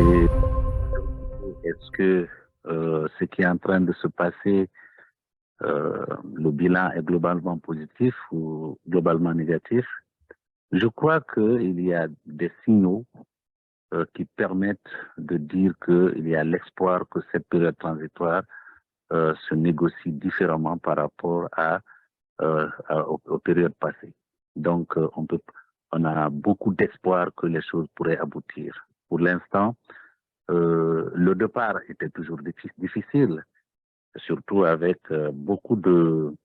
Et est-ce que ce qui est en train de se passer, le bilan est globalement positif ou globalement négatif? Je crois qu'il y a des signaux qui permettent de dire qu'il y a l'espoir que cette période transitoire se négocie différemment par rapport aux périodes passées. Donc, on a beaucoup d'espoir que les choses pourraient aboutir. Pour l'instant, le départ était toujours difficile, surtout avec du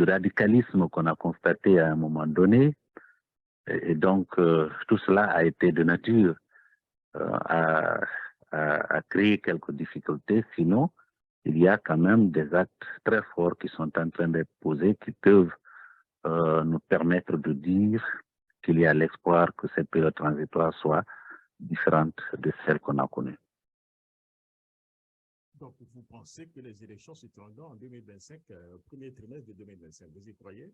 radicalisme qu'on a constaté à un moment donné. Et donc, tout cela a été de nature à créer quelques difficultés. Sinon, il y a quand même des actes très forts qui sont en train d'être posés, qui peuvent nous permettre de dire qu'il y a l'espoir que cette période transitoire soit différente de celle qu'on a connue. Donc, vous pensez que les élections se tiendront en 2025, premier trimestre de 2025, vous y croyez?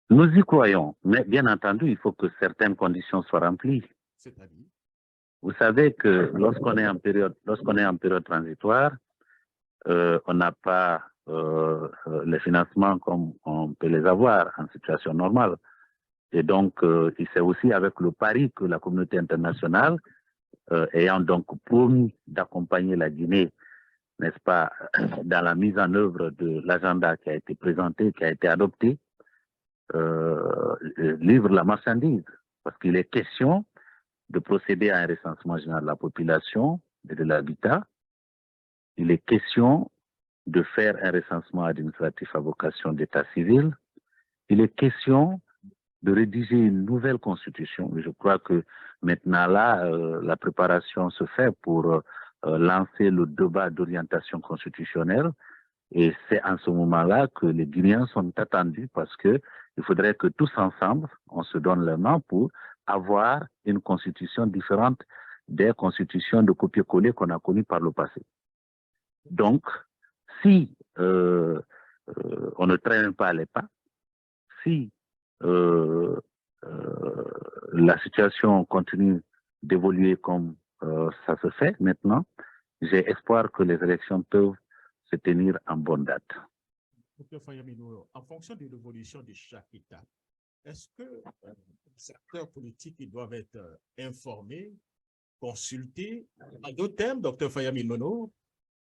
Nous y croyons, mais bien entendu, il faut que certaines conditions soient remplies. C'est-à-dire? Vous savez que lorsqu'on est en période transitoire, on n'a pas les financements comme on peut les avoir en situation normale. Et donc, c'est aussi avec le pari que la communauté internationale, ayant donc promis d'accompagner la Guinée, n'est-ce pas, dans la mise en œuvre de l'agenda qui a été présenté, qui a été adopté, livre la marchandise. Parce qu'il est question de procéder à un recensement général de la population et de l'habitat. Il est question de faire un recensement administratif à vocation d'état civil. Il est question de rédiger une nouvelle constitution. Je crois que maintenant là, la préparation se fait pour lancer le débat d'orientation constitutionnelle. Et c'est en ce moment-là que les Guinéens sont attendus parce que il faudrait que tous ensemble, on se donne la main pour avoir une constitution différente des constitutions de copier-coller qu'on a connues par le passé. Donc, si on ne traîne pas les pas, si la situation continue d'évoluer comme ça se fait maintenant, j'ai espoir que les élections peuvent se tenir en bonne date. Dr. Fayamino, en fonction de l'évolution de chaque État, est-ce que les acteurs politiques doivent être informés, consultés? En d'autres termes, Dr. Fayamino,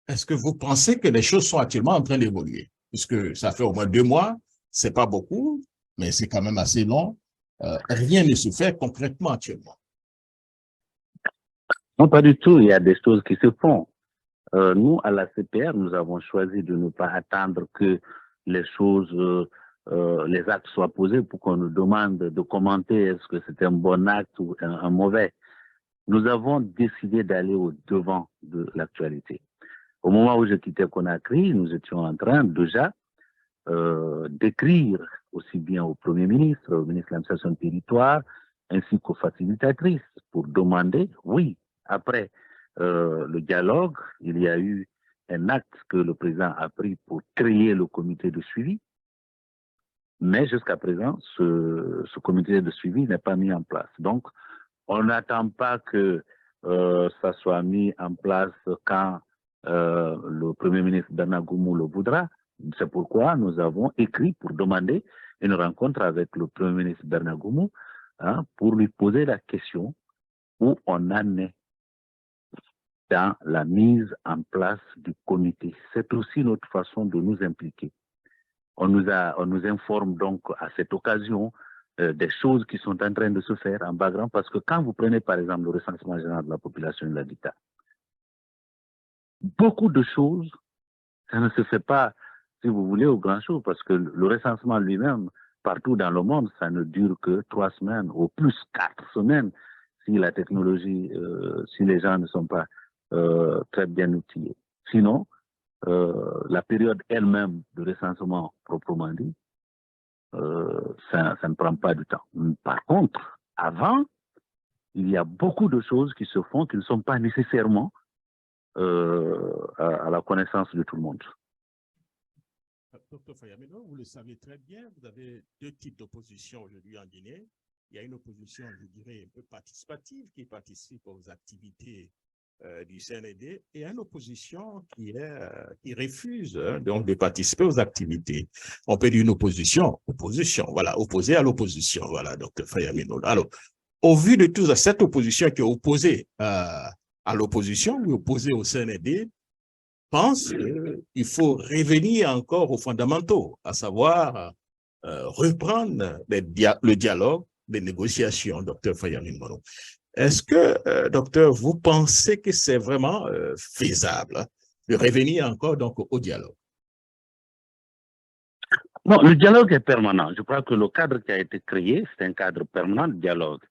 est-ce que vous pensez que les choses sont actuellement en train d'évoluer? Puisque ça fait au moins 2 mois, c'est pas beaucoup, mais c'est quand même assez long. Rien ne se fait concrètement actuellement. Non, pas du tout. Il y a des choses qui se font. Nous, à la CPR, nous avons choisi de ne pas attendre que les choses, les actes soient posés pour qu'on nous demande de commenter est-ce que c'est un bon acte ou un mauvais. Nous avons décidé d'aller au-devant de l'actualité. Au moment où je quittais Conakry, nous étions en train déjà d'écrire aussi bien au Premier ministre, au ministre de l'administration du territoire, ainsi qu'aux facilitatrices pour demander, oui, après le dialogue, il y a eu un acte que le président a pris pour créer le comité de suivi, mais jusqu'à présent, ce comité de suivi n'est pas mis en place. Donc, on n'attend pas que ça soit mis en place quand le Premier ministre Dana Goumou le voudra. C'est pourquoi nous avons écrit pour demander une rencontre avec le Premier ministre Bernard Goumou pour lui poser la question où on en est dans la mise en place du comité. C'est aussi notre façon de nous impliquer. On nous informe donc à cette occasion des choses qui sont en train de se faire en background, parce que quand vous prenez par exemple le recensement général de la population et de l'habitat, beaucoup de choses, ça ne se fait pas, si vous voulez, au grand jour, parce que le recensement lui-même, partout dans le monde, ça ne dure que 3 semaines, au plus 4 semaines, si la technologie, si les gens ne sont pas très bien outillés. Sinon, la période elle-même de recensement proprement dit, ça ne prend pas du temps. Par contre, avant, il y a beaucoup de choses qui se font qui ne sont pas nécessairement à la connaissance de tout le monde. Dr. Fayamino, vous le savez très bien, vous avez 2 types d'opposition aujourd'hui en Guinée. il y a une opposition, je dirais, un peu participative qui participe aux activités du CNED et une opposition qui refuse donc de participer aux activités. On peut dire une opposition, voilà, opposée à l'opposition, voilà, docteur Fayamino. Alors, au vu de toute cette opposition qui est opposée à l'opposition ou opposée au CNED, pense qu'il faut revenir encore aux fondamentaux, à savoir reprendre le dialogue, les négociations, docteur Fayamino. Est-ce que, docteur, vous pensez que c'est vraiment faisable de revenir encore donc, au dialogue? Non, le dialogue est permanent. Je crois que le cadre qui a été créé, c'est un cadre permanent de dialogue.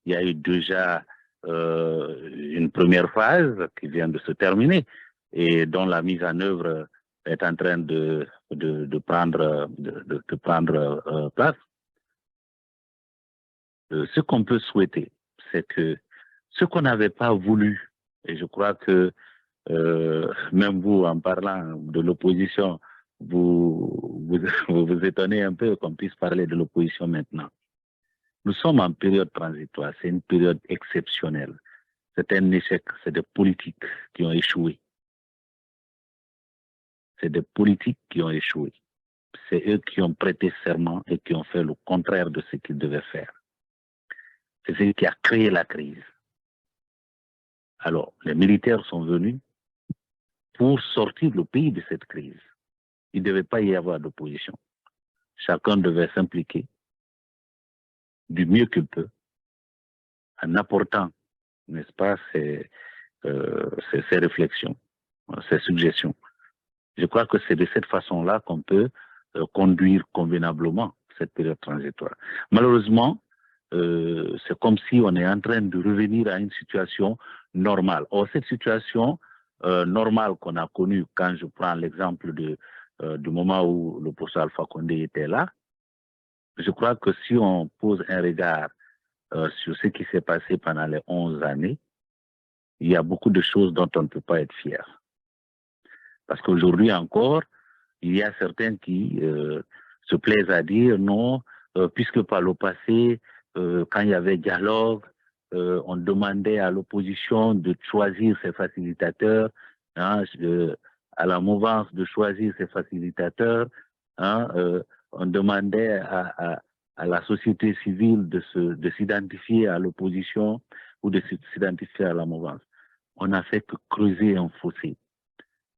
Il y a eu déjà une première phase qui vient de se terminer et dont la mise en œuvre est en train de prendre place. Ce qu'on peut souhaiter, c'est que ce qu'on n'avait pas voulu, et je crois que même vous, en parlant de l'opposition, vous étonnez un peu qu'on puisse parler de l'opposition maintenant. Nous sommes en période transitoire, c'est une période exceptionnelle. C'est un échec, c'est des politiques qui ont échoué. C'est des politiques qui ont échoué. C'est eux qui ont prêté serment et qui ont fait le contraire de ce qu'ils devaient faire. C'est ce qui a créé la crise. Alors, les militaires sont venus pour sortir le pays de cette crise. Il ne devait pas y avoir d'opposition. Chacun devait s'impliquer du mieux qu'il peut en apportant, n'est-ce pas, ses réflexions, ses suggestions. Je crois que c'est de cette façon-là qu'on peut conduire convenablement cette période transitoire. Malheureusement, c'est comme si on est en train de revenir à une situation normale. Or, cette situation normale qu'on a connue, quand je prends l'exemple du moment où le professeur Alpha Condé était là, je crois que si on pose un regard sur ce qui s'est passé pendant les 11 années, il y a beaucoup de choses dont on ne peut pas être fier. Parce qu'aujourd'hui encore, il y a certains qui se plaisent à dire non, puisque par le passé, quand il y avait dialogue, on demandait à l'opposition de choisir ses facilitateurs, hein, à la mouvance de choisir ses facilitateurs, hein, on demandait à la société civile de s'identifier à l'opposition ou de s'identifier à la mouvance. On n'a fait que creuser un fossé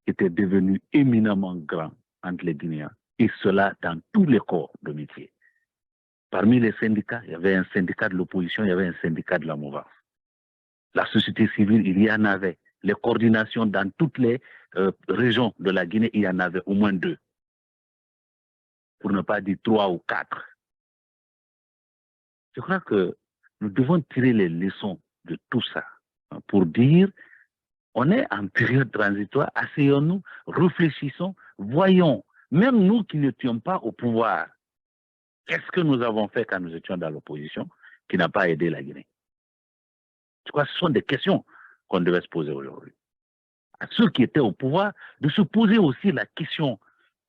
qui était devenu éminemment grand entre les Guinéens, et cela dans tous les corps de métier. Parmi les syndicats, il y avait un syndicat de l'opposition, il y avait un syndicat de la mouvance. La société civile, il y en avait. Les coordinations dans toutes les régions de la Guinée, il y en avait au moins 2. Pour ne pas dire 3 ou 4. Je crois que nous devons tirer les leçons de tout ça pour dire on est en période transitoire, asseyons-nous, réfléchissons, voyons, même nous qui n'étions pas au pouvoir, qu'est-ce que nous avons fait quand nous étions dans l'opposition qui n'a pas aidé la Guinée? Je crois que ce sont des questions qu'on devait se poser aujourd'hui. À ceux qui étaient au pouvoir, de se poser aussi la question,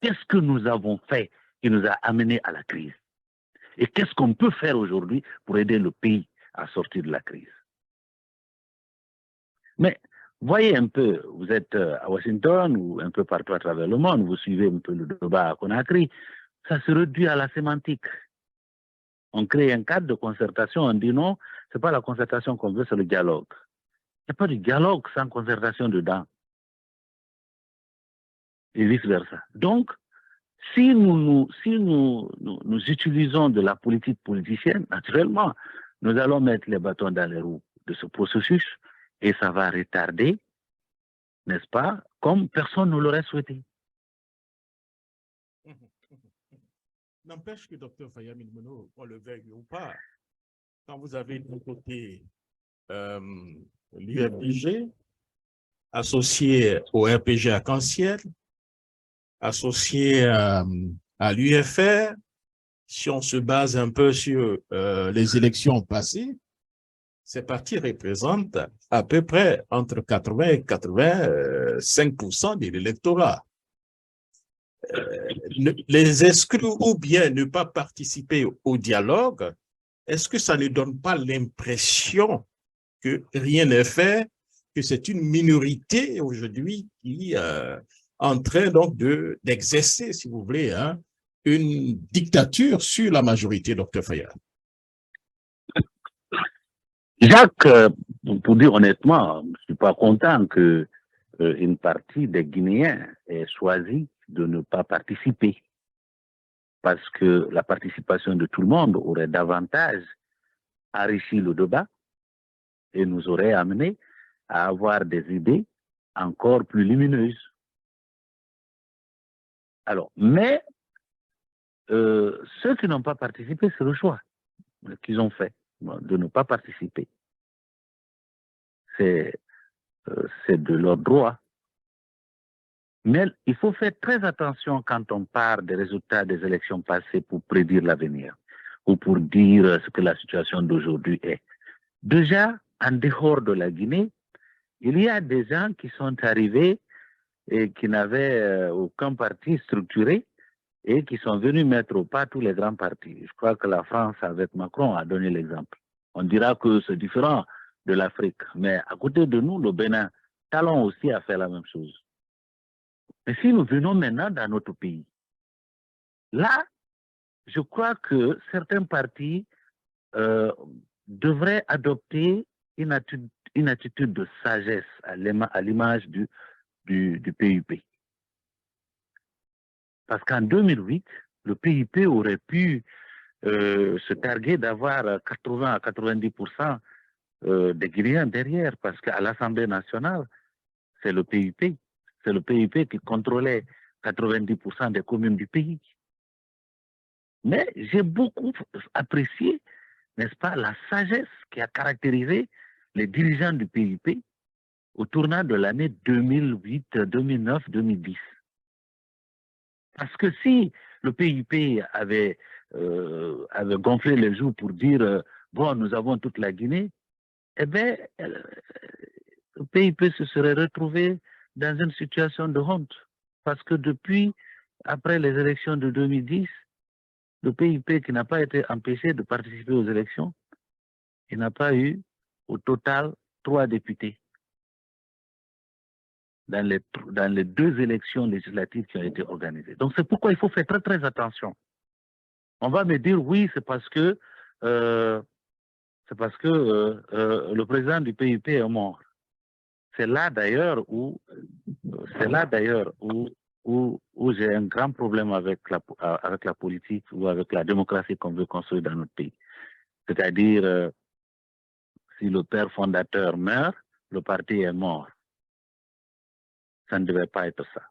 qu'est-ce que nous avons fait qui nous a amenés à la crise? Et qu'est-ce qu'on peut faire aujourd'hui pour aider le pays à sortir de la crise? Mais voyez un peu, vous êtes à Washington ou un peu partout à travers le monde, vous suivez un peu le débat à Conakry, ça se réduit à la sémantique. On crée un cadre de concertation, on dit non, ce n'est pas la concertation qu'on veut, c'est le dialogue. Il n'y a pas de dialogue sans concertation dedans. Et vice-versa. Donc, si nous utilisons de la politique politicienne, naturellement, nous allons mettre les bâtons dans les roues de ce processus et ça va retarder, n'est-ce pas, comme personne ne l'aurait souhaité. N'empêche que, docteur Fayamino, on le veuille ou pas, quand vous avez d'un côté l'UFDG associé au RPG Arc-en-Ciel, associé à l'UFR, si on se base un peu sur les élections passées, ces partis représentent à peu près entre 80 et 85% de l'électorat. Les exclure ou bien ne pas participer au dialogue est-ce que ça ne donne pas l'impression que rien n'est fait, que c'est une minorité aujourd'hui qui est en train donc d'exercer, si vous voulez, hein, une dictature sur la majorité, docteur Fayad? Jacques, pour dire honnêtement, je ne suis pas content que une partie des Guinéens ait choisi de ne pas participer, parce que la participation de tout le monde aurait davantage enrichi le débat et nous aurait amené à avoir des idées encore plus lumineuses. Alors, mais ceux qui n'ont pas participé, c'est le choix qu'ils ont fait de ne pas participer. C'est de leur droit. Mais il faut faire très attention quand on parle des résultats des élections passées pour prédire l'avenir ou pour dire ce que la situation d'aujourd'hui est. Déjà, en dehors de la Guinée, il y a des gens qui sont arrivés et qui n'avaient aucun parti structuré et qui sont venus mettre au pas tous les grands partis. Je crois que la France, avec Macron, a donné l'exemple. On dira que c'est différent de l'Afrique, mais à côté de nous, le Bénin, Talon aussi a fait la même chose. Mais si nous venons maintenant dans notre pays, là, je crois que certains partis devraient adopter une attitude de sagesse à l'image du PUP. Parce qu'en 2008, le PIP aurait pu se targuer d'avoir 80 à 90% des Guinéens derrière, parce qu'à l'Assemblée nationale, c'est le PIP. C'est le PIP qui contrôlait 90% des communes du pays. Mais j'ai beaucoup apprécié, n'est-ce pas, la sagesse qui a caractérisé les dirigeants du PIP au tournant de l'année 2008, 2009, 2010. Parce que si le PIP avait gonflé les joues pour dire bon, nous avons toute la Guinée, eh bien, le PIP se serait retrouvé dans une situation de honte. Parce que depuis, après les élections de 2010, le PIP qui n'a pas été empêché de participer aux élections, il n'a pas eu au total 3 députés dans les 2 élections législatives qui ont été organisées. Donc c'est pourquoi il faut faire très très attention. On va me dire oui, c'est parce que le président du PIP est mort. C'est là d'ailleurs où j'ai un grand problème avec la politique ou avec la démocratie qu'on veut construire dans notre pays. C'est-à-dire, si le père fondateur meurt, le parti est mort. Ça ne devait pas être ça.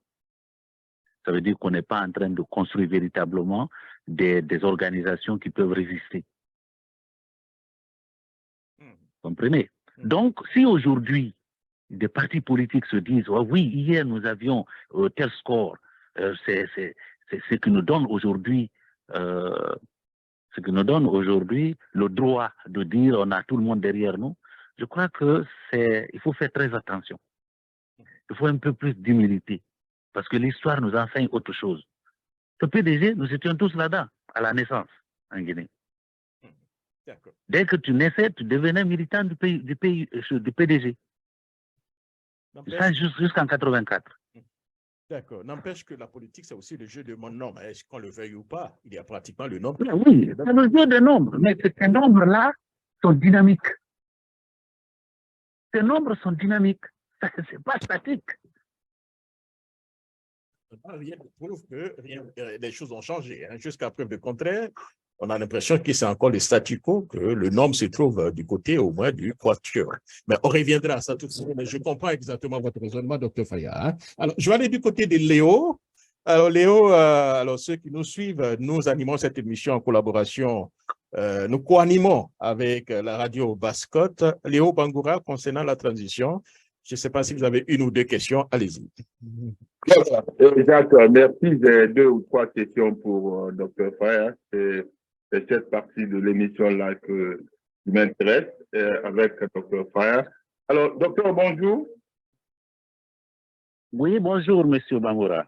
Ça veut dire qu'on n'est pas en train de construire véritablement des organisations qui peuvent résister. Comprenez? Donc, si aujourd'hui, des partis politiques se disent oh, oui, hier nous avions tel score, c'est ce qui nous donne aujourd'hui le droit de dire on a tout le monde derrière nous, je crois que il faut faire très attention. Il faut un peu plus d'humilité, parce que l'histoire nous enseigne autre chose. Le PDG, nous étions tous là-dedans, à la naissance, en Guinée. Dès que tu naissais, tu devenais militant du PDG. Ça jusqu'en 84. D'accord. N'empêche que la politique, c'est aussi le jeu de mon nombre. Est-ce qu'on le veuille ou pas, il y a pratiquement le nombre. Oui, c'est le jeu de nombres, mais ces nombres-là sont dynamiques. Ces nombres sont dynamiques. C'est pas statique. Rien ne prouve que les choses ont changé. Hein. Jusqu'à preuve du contraire, on a l'impression que c'est encore le statu quo, que le nombre se trouve du côté au moins du quatuor. Mais on reviendra à ça tout de suite. Mais je comprends exactement votre raisonnement, Dr. Fayad. Hein. Alors, je vais aller du côté de Léo. Alors, Léo, alors ceux qui nous suivent, nous animons cette émission en collaboration. Nous co-animons avec la radio Bascotte. Léo Bangoura, concernant la transition. Je ne sais pas si vous avez 1 ou 2 questions. Allez-y. Jacques, merci. J'ai 2 ou 3 questions pour Dr. Fayad. C'est cette partie de l'émission-là qui m'intéresse avec Dr. Fayad. Alors, docteur, bonjour. Oui, bonjour, monsieur Bangoura.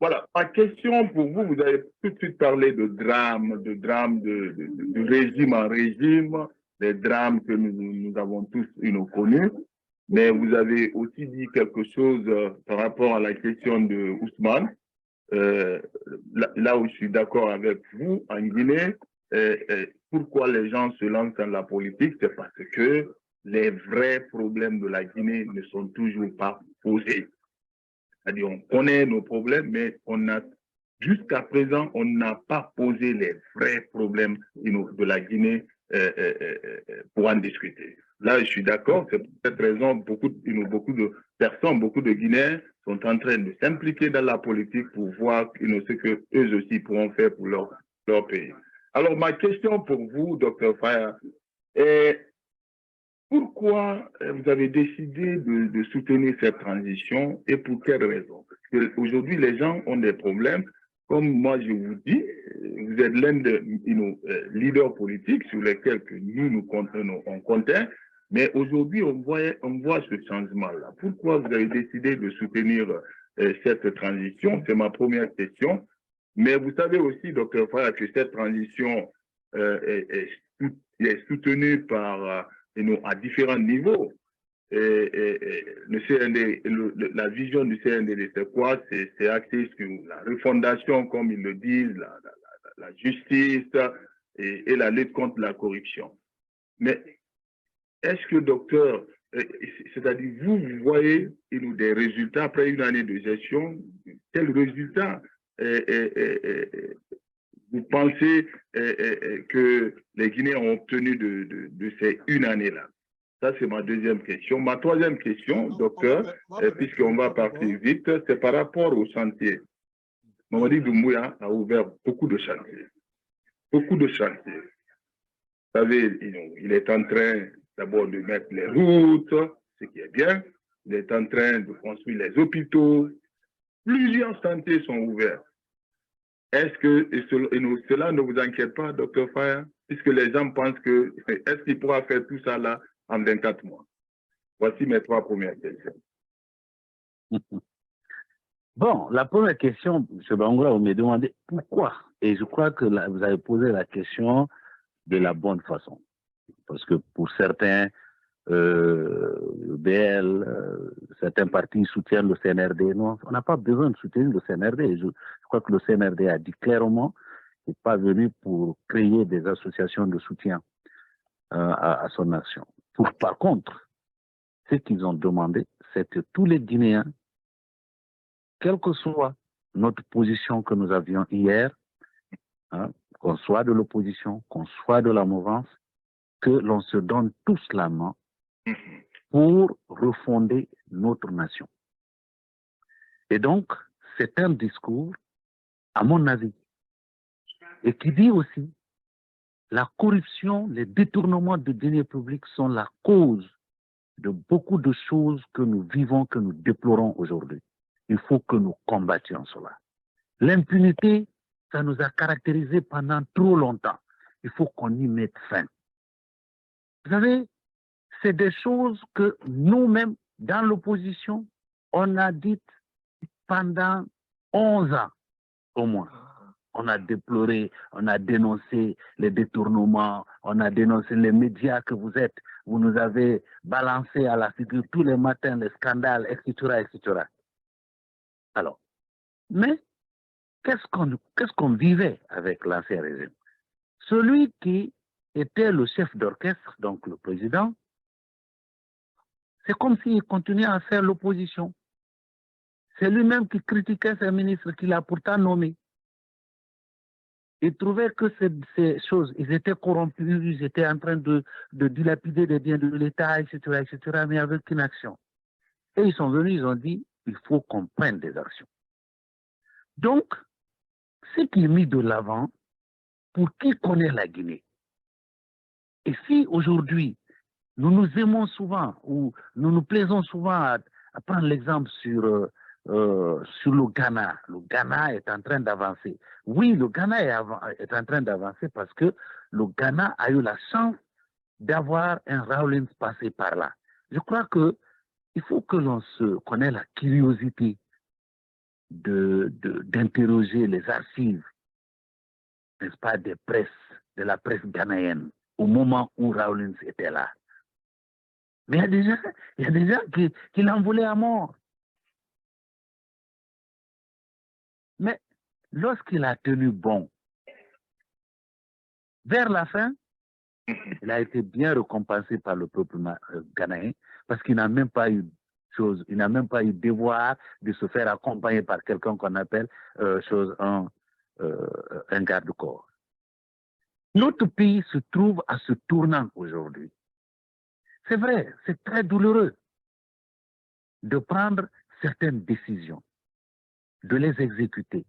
Voilà, ma question pour vous, vous avez tout de suite parlé de régime en régime, des drames que nous avons tous connus, mais vous avez aussi dit quelque chose par rapport à la question de Ousmane. Là où je suis d'accord avec vous, en Guinée, pourquoi les gens se lancent dans la politique, c'est parce que les vrais problèmes de la Guinée ne sont toujours pas posés. C'est-à-dire, on connaît nos problèmes, mais jusqu'à présent, on n'a pas posé les vrais problèmes de la Guinée pour en discuter. Là, je suis d'accord, c'est pour cette raison, beaucoup de personnes, beaucoup de Guinéens sont en train de s'impliquer dans la politique pour voir ce qu'eux aussi pourront faire pour leur pays. Alors, ma question pour vous, Dr. Faya, est pourquoi vous avez décidé de soutenir cette transition et pour quelles raisons? Parce qu'aujourd'hui, les gens ont des problèmes. Comme moi, je vous dis, vous êtes l'un de nos leaders politiques sur lesquels on comptait. Mais aujourd'hui, on voit ce changement-là. Pourquoi vous avez décidé de soutenir cette transition? C'est ma première question. Mais vous savez aussi, Dr. Faya, que cette transition est soutenue par à différents niveaux. Le CND, la vision du CND, c'est quoi? C'est axé sur la refondation, comme ils le disent, la justice et la lutte contre la corruption. Mais est-ce que, docteur, c'est-à-dire vous voyez des résultats après une année de gestion, quels résultats vous pensez que les Guinéens ont obtenu de ces une année-là? Ça, c'est ma deuxième question. Ma troisième question, docteur, puisqu'on va partir vite, c'est par rapport au chantier. Mamadi Doumbouya a ouvert beaucoup de chantiers. Beaucoup de chantiers. Vous savez, il est en train d'abord de mettre les routes, ce qui est bien. Il est en train de construire les hôpitaux. Plusieurs chantiers sont ouverts. Est-ce que cela ne vous inquiète pas, Dr. Faya, puisque les gens pensent que est-ce qu'il pourra faire tout ça là en 24 mois? Voici mes trois premières questions. Bon, la première question, M. Bangoura, vous me demandez pourquoi. Et je crois que vous avez posé la question de la bonne façon. Parce que pour certains, le BL, certains partis soutiennent le CNRD. Non, on n'a pas besoin de soutenir le CNRD. Je crois que le CNRD a dit clairement qu'il n'est pas venu pour créer des associations de soutien à son nation. Par contre, ce qu'ils ont demandé, c'est que tous les Guinéens, quelle que soit notre position que nous avions hier, hein, qu'on soit de l'opposition, qu'on soit de la mouvance, que l'on se donne tous la main pour refonder notre nation. Et donc, c'est un discours, à mon avis, et qui dit aussi la corruption, les détournements de deniers publics sont la cause de beaucoup de choses que nous vivons, que nous déplorons aujourd'hui. Il faut que nous combattions cela. L'impunité, ça nous a caractérisés pendant trop longtemps. Il faut qu'on y mette fin. Vous savez, c'est des choses que nous-mêmes, dans l'opposition, on a dites pendant 11 ans au moins. On a déploré, on a dénoncé les détournements, on a dénoncé les médias que vous êtes. Vous nous avez balancé à la figure tous les matins les scandales, etc., etc. Alors, mais qu'est-ce qu'on vivait avec l'ancien régime? Celui qui était le chef d'orchestre, donc le président, c'est comme s'il continuait à faire l'opposition. C'est lui-même qui critiquait ses ministres qu'il a pourtant nommés. Il trouvait que ces choses, ils étaient corrompus, ils étaient en train de dilapider des biens de l'État, etc., etc., mais avec une action. Et ils sont venus, ils ont dit, il faut qu'on prenne des actions. Donc, ce qui est mis de l'avant, pour qui connaît la Guinée. Et si aujourd'hui, nous nous aimons souvent, ou nous nous plaisons souvent à prendre l'exemple sur le Ghana. Le Ghana est en train d'avancer. Oui, le Ghana est en train d'avancer parce que le Ghana a eu la chance d'avoir un Rawlings passé par là. Je crois qu'il faut que l'on ait la curiosité d'interroger les archives, n'est-ce pas, de la presse ghanéenne, au moment où Rawlins était là. Mais il y a des gens qui l'ont volé à mort. Mais lorsqu'il a tenu bon, vers la fin, il a été bien récompensé par le peuple ghanéen parce qu'il n'a même pas eu il n'a même pas eu devoir de se faire accompagner par quelqu'un qu'on appelle un garde-corps. Notre pays se trouve à ce tournant aujourd'hui. C'est vrai, c'est très douloureux de prendre certaines décisions, de les exécuter,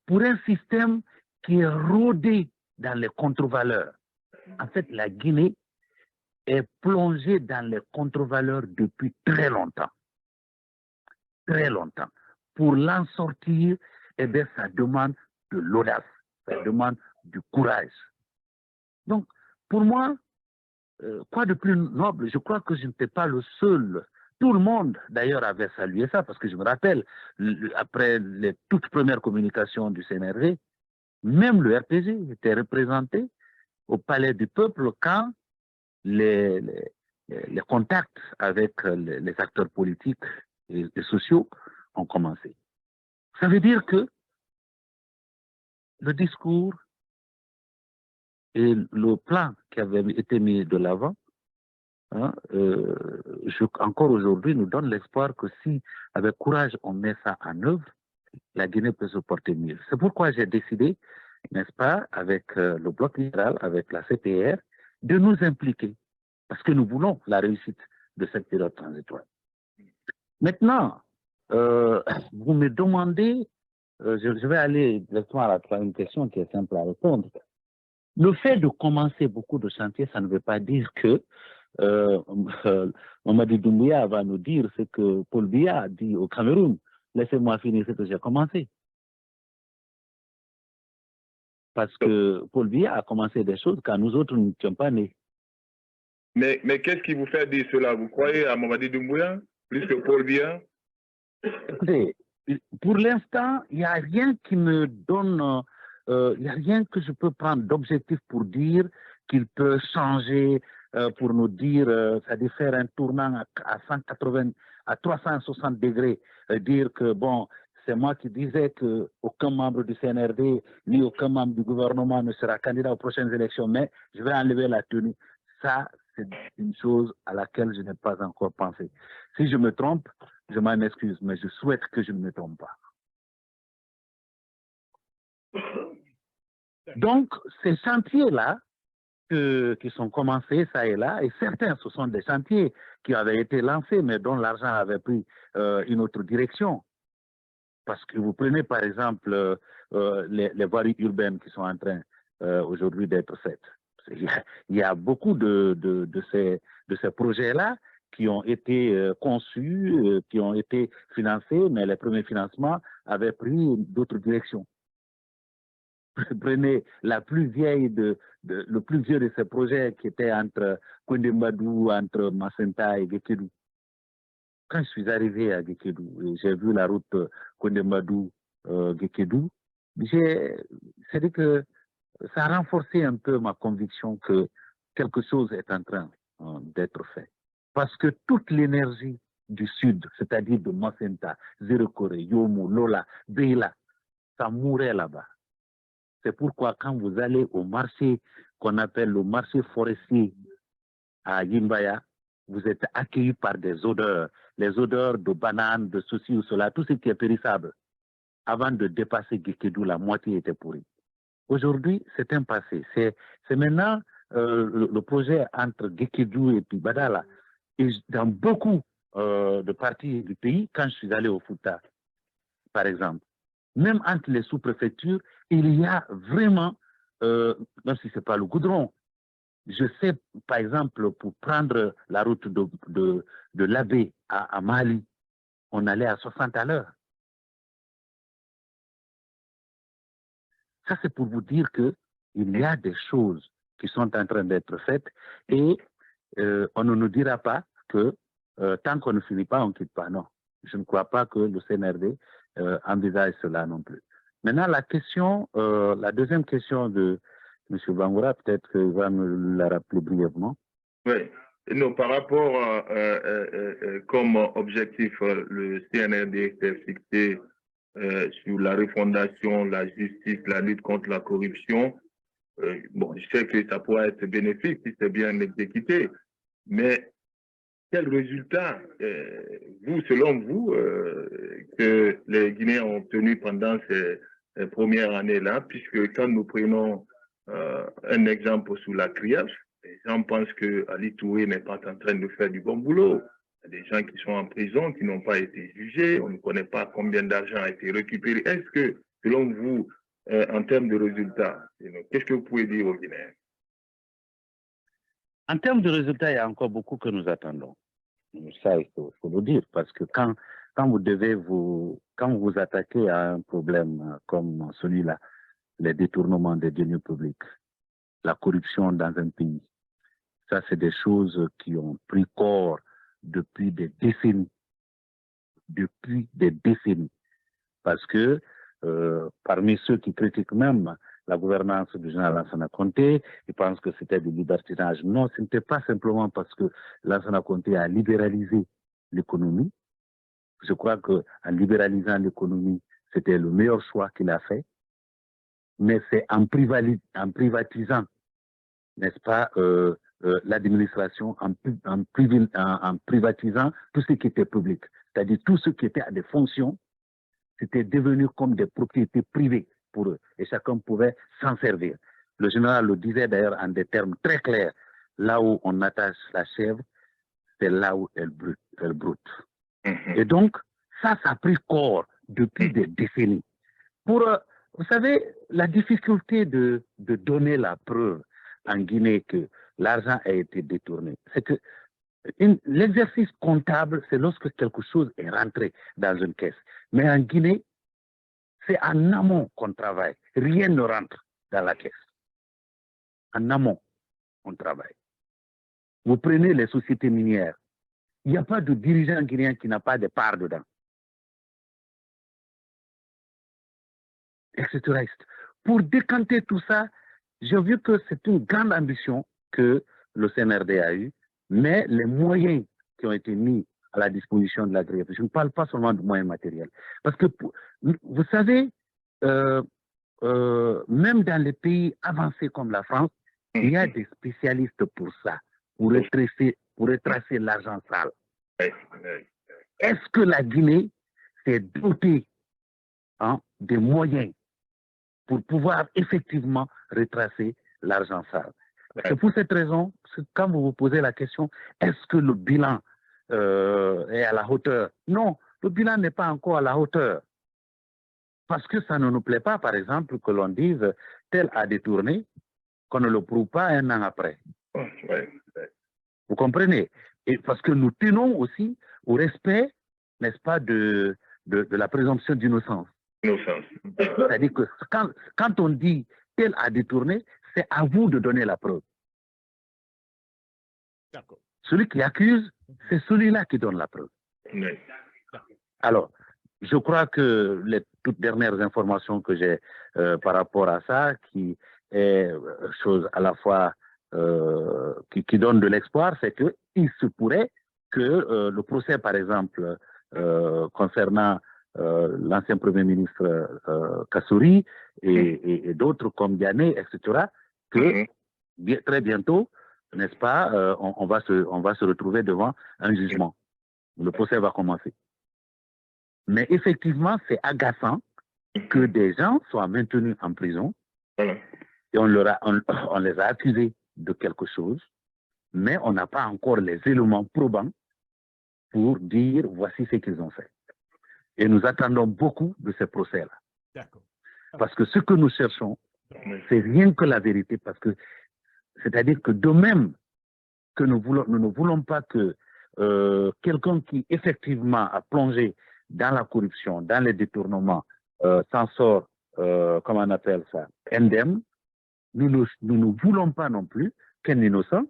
pour un système qui est rodé dans les contre-valeurs. En fait, la Guinée est plongée dans les contre-valeurs depuis très longtemps. Très longtemps. Pour l'en sortir, eh bien, ça demande de l'audace, ça demande du courage. Donc, pour moi, quoi de plus noble? Je crois que je n'étais pas le seul. Tout le monde, d'ailleurs, avait salué ça, parce que je me rappelle, après les toutes premières communications du CNRD, même le RPG était représenté au Palais du Peuple quand les contacts avec les acteurs politiques et sociaux ont commencé. Ça veut dire que le discours et le plan qui avait été mis de l'avant, hein, encore aujourd'hui, nous donne l'espoir que si, avec courage, on met ça en œuvre, la Guinée peut se porter mieux. C'est pourquoi j'ai décidé, n'est-ce pas, avec le Bloc libéral, avec la CPR, de nous impliquer, parce que nous voulons la réussite de cette période transitoire. Maintenant, vous me demandez, je vais aller directement à la troisième question qui est simple à répondre. Le fait de commencer beaucoup de chantiers, ça ne veut pas dire que Mamadi Doumbouya va nous dire ce que Paul Biya a dit au Cameroun. Laissez-moi finir ce que j'ai commencé. Parce que Paul Biya a commencé des choses quand nous autres, nous n'étions pas nés. Mais qu'est-ce qui vous fait dire cela? Vous croyez à Mamadi Doumbouya plus que Paul Biya? Écoutez, pour l'instant, il n'y a rien qui me donne, il n'y a rien que je peux prendre d'objectif pour dire qu'il peut changer, pour nous dire, c'est-à-dire faire un tournant à 180, à 360 degrés, dire que bon, c'est moi qui disais qu'aucun membre du CNRD ni aucun membre du gouvernement ne sera candidat aux prochaines élections, mais je vais enlever la tenue. Ça, c'est une chose à laquelle je n'ai pas encore pensé. Si je me trompe, je m'en excuse, mais je souhaite que je ne me trompe pas. Donc, ces chantiers-là, qui sont commencés, ça et là, et certains, ce sont des chantiers qui avaient été lancés, mais dont l'argent avait pris une autre direction. Parce que vous prenez, par exemple, les voiries urbaines qui sont en train aujourd'hui d'être faites. Il y a beaucoup de ces projets-là qui ont été conçus, qui ont été financés, mais les premiers financements avaient pris d'autres directions. Prenez la plus vieille le plus vieux de ces projets qui était entre Koundembadou, entre Macenta et Guékédou. Quand je suis arrivé à Guékédou, j'ai vu la route Koundembadou-Guékédou, c'est-à-dire que ça a renforcé un peu ma conviction que quelque chose est en train d'être fait. Parce que toute l'énergie du Sud, c'est-à-dire de Macenta, Zérekore, Yomo, Lola, Beila, ça mourait là-bas. C'est pourquoi quand vous allez au marché qu'on appelle le marché forestier à Yimbaya, vous êtes accueillis par des odeurs, les odeurs de bananes, de ceci ou cela, tout ce qui est périssable. Avant de dépasser Guékédou, la moitié était pourrie. Aujourd'hui, c'est un passé. C'est maintenant le projet entre Guékédou et puis Badala. Et dans beaucoup de parties du pays, quand je suis allé au Fouta, par exemple, même entre les sous-préfectures, il y a vraiment, même si ce n'est pas le goudron, je sais, par exemple, pour prendre la route de l'Abbé à Mali, on allait à 60 à l'heure. Ça, c'est pour vous dire qu'il y a des choses qui sont en train d'être faites et on ne nous dira pas que tant qu'on ne finit pas, on ne quitte pas. Non, je ne crois pas que le CNRD envisage cela non plus. Maintenant, la deuxième question de M. Bangoura, peut-être qu'il va me la rappeler brièvement. Oui. Non, par rapport à, comme objectif, le CNRD s'est fixé sur la refondation, la justice, la lutte contre la corruption. Bon, je sais que ça pourrait être bénéfique si c'est bien exécuté, mais quel résultat, selon vous, que les Guinéens ont obtenu pendant ces premières années-là, puisque quand nous prenons un exemple sous la CRIAF, les gens pensent que Ali Touré n'est pas en train de faire du bon boulot. Il y a des gens qui sont en prison, qui n'ont pas été jugés, on ne connaît pas combien d'argent a été récupéré. Est-ce que, selon vous, en termes de résultats, qu'est-ce que vous pouvez dire aux Guinéens? En termes de résultats, il y a encore beaucoup que nous attendons. Ça, il faut le dire, parce que quand vous attaquez à un problème comme celui-là, les détournements des deniers publics, la corruption dans un pays, ça, c'est des choses qui ont pris corps depuis des décennies. Depuis des décennies. Parce que parmi ceux qui critiquent même la gouvernance du général Lansana Conté, ils pensent que c'était du libertinage. Non, ce n'était pas simplement parce que Lansana Conté a libéralisé l'économie. Je crois qu'en libéralisant l'économie, c'était le meilleur choix qu'il a fait. Mais c'est en privatisant, n'est-ce pas, l'administration, en privatisant tout ce qui était public, c'est-à-dire tout ce qui était à des fonctions, c'était devenu comme des propriétés privées pour eux, et chacun pouvait s'en servir. Le général le disait d'ailleurs en des termes très clairs, là où on attache la chèvre, c'est là où elle broute. Et donc, ça a pris corps depuis des décennies. Vous savez, la difficulté de donner la preuve en Guinée que l'argent a été détourné, c'est que l'exercice comptable, c'est lorsque quelque chose est rentré dans une caisse. Mais en Guinée, c'est en amont qu'on travaille. Rien ne rentre dans la caisse. En amont, on travaille. Vous prenez les sociétés minières. Il n'y a pas de dirigeant guinéen qui n'a pas de part dedans. Etc. Pour décanter tout ça, j'ai vu que c'est une grande ambition que le CNRD a eue, mais les moyens qui ont été mis à la disposition de la grève, je ne parle pas seulement de moyens matériels. Parce que, vous savez, même dans les pays avancés comme la France, il y a des spécialistes pour ça, pour retracer l'argent sale. Est-ce que la Guinée s'est dotée des moyens pour pouvoir effectivement retracer l'argent sale? C'est pour cette raison, quand vous vous posez la question, est-ce que le bilan est à la hauteur? Non, le bilan n'est pas encore à la hauteur. Parce que ça ne nous plaît pas, par exemple, que l'on dise tel a détourné, qu'on ne le prouve pas un an après. Vous comprenez? Et parce que nous tenons aussi au respect, n'est-ce pas, de la présomption d'innocence. C'est-à-dire que quand on dit tel a détourné, c'est à vous de donner la preuve. Celui qui accuse, c'est celui-là qui donne la preuve. Alors, je crois que les toutes dernières informations que j'ai par rapport à ça, qui est chose à la fois qui donne de l'espoir, c'est qu'il se pourrait que le procès, par exemple, concernant l'ancien Premier ministre Kassouri et d'autres comme Diané, etc., que très bientôt, n'est-ce pas, on va se retrouver devant un jugement. Le procès va commencer. Mais effectivement, c'est agaçant que des gens soient maintenus en prison et on les a accusés de quelque chose, mais on n'a pas encore les éléments probants pour dire voici ce qu'ils ont fait. Et nous attendons beaucoup de ces procès-là. Parce que ce que nous cherchons, c'est rien que la vérité, parce que c'est-à-dire que de même que nous ne voulons pas que quelqu'un qui effectivement a plongé dans la corruption, dans les détournements, s'en sort, comment on appelle ça, indemne. Nous ne voulons pas non plus qu'un innocent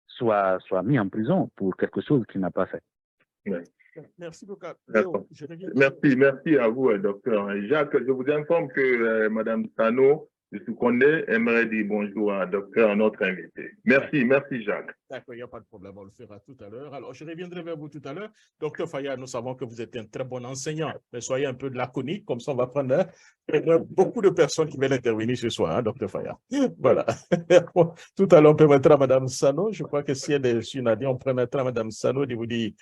soit mis en prison pour quelque chose qu'il n'a pas fait. Merci beaucoup. D'accord. Merci à vous, docteur. Jacques, je vous informe que Mme Sano de Soukondé aimerait dire bonjour à docteur, notre invité. Merci Jacques. D'accord, il n'y a pas de problème, on le fera tout à l'heure. Alors, je reviendrai vers vous tout à l'heure. Docteur Faya, nous savons que vous êtes un très bon enseignant, mais soyez un peu laconique, comme ça on va prendre beaucoup de personnes qui veulent intervenir ce soir, hein, docteur Faya. Voilà. Tout à l'heure, on permettra à Mme Sano, je crois que si elle est sur Nadia, on permettra à Mme Sano de vous dire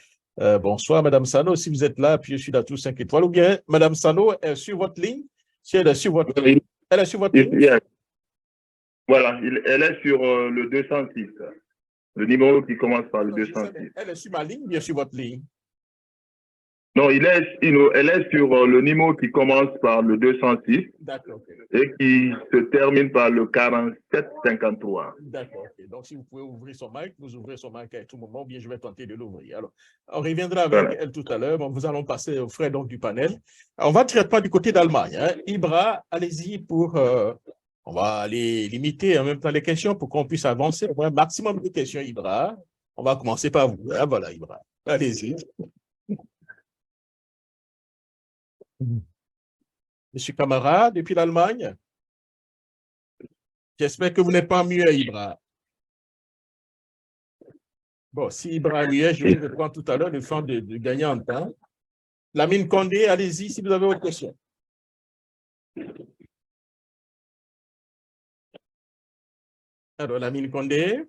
bonsoir, Mme Sano, si vous êtes là, appuyez sur la touche 5 étoiles, ou bien Mme Sano est sur votre ligne. Si elle est sur votre ligne, elle est sur votre ligne. Voilà, elle est sur le 206, le numéro qui commence par le 206. Elle est sur ma ligne, bien sur votre ligne. Non, elle est sur le numéro qui commence par le 206 et qui se termine par le 4753. D'accord. Donc, si vous pouvez ouvrir son mic, vous ouvrez son mic à tout moment, bien je vais tenter de l'ouvrir. Alors, on reviendra avec elle tout à l'heure. Bon, nous allons passer aux frais donc, du panel. Alors, on va directement du côté d'Allemagne. Hein. Ibra, allez-y pour... on va aller limiter en même temps les questions pour qu'on puisse avancer. Au maximum de questions, Ibra. On va commencer par vous. Hein. Voilà, Ibra. Allez-y. Monsieur Camara, depuis l'Allemagne. J'espère que vous n'êtes pas muet, Ibra. Bon, si Ibra est muet, je vais reprendre tout à l'heure le temps de gagner en temps. Lamine Condé, allez-y si vous avez autre question. Alors, Lamine Condé.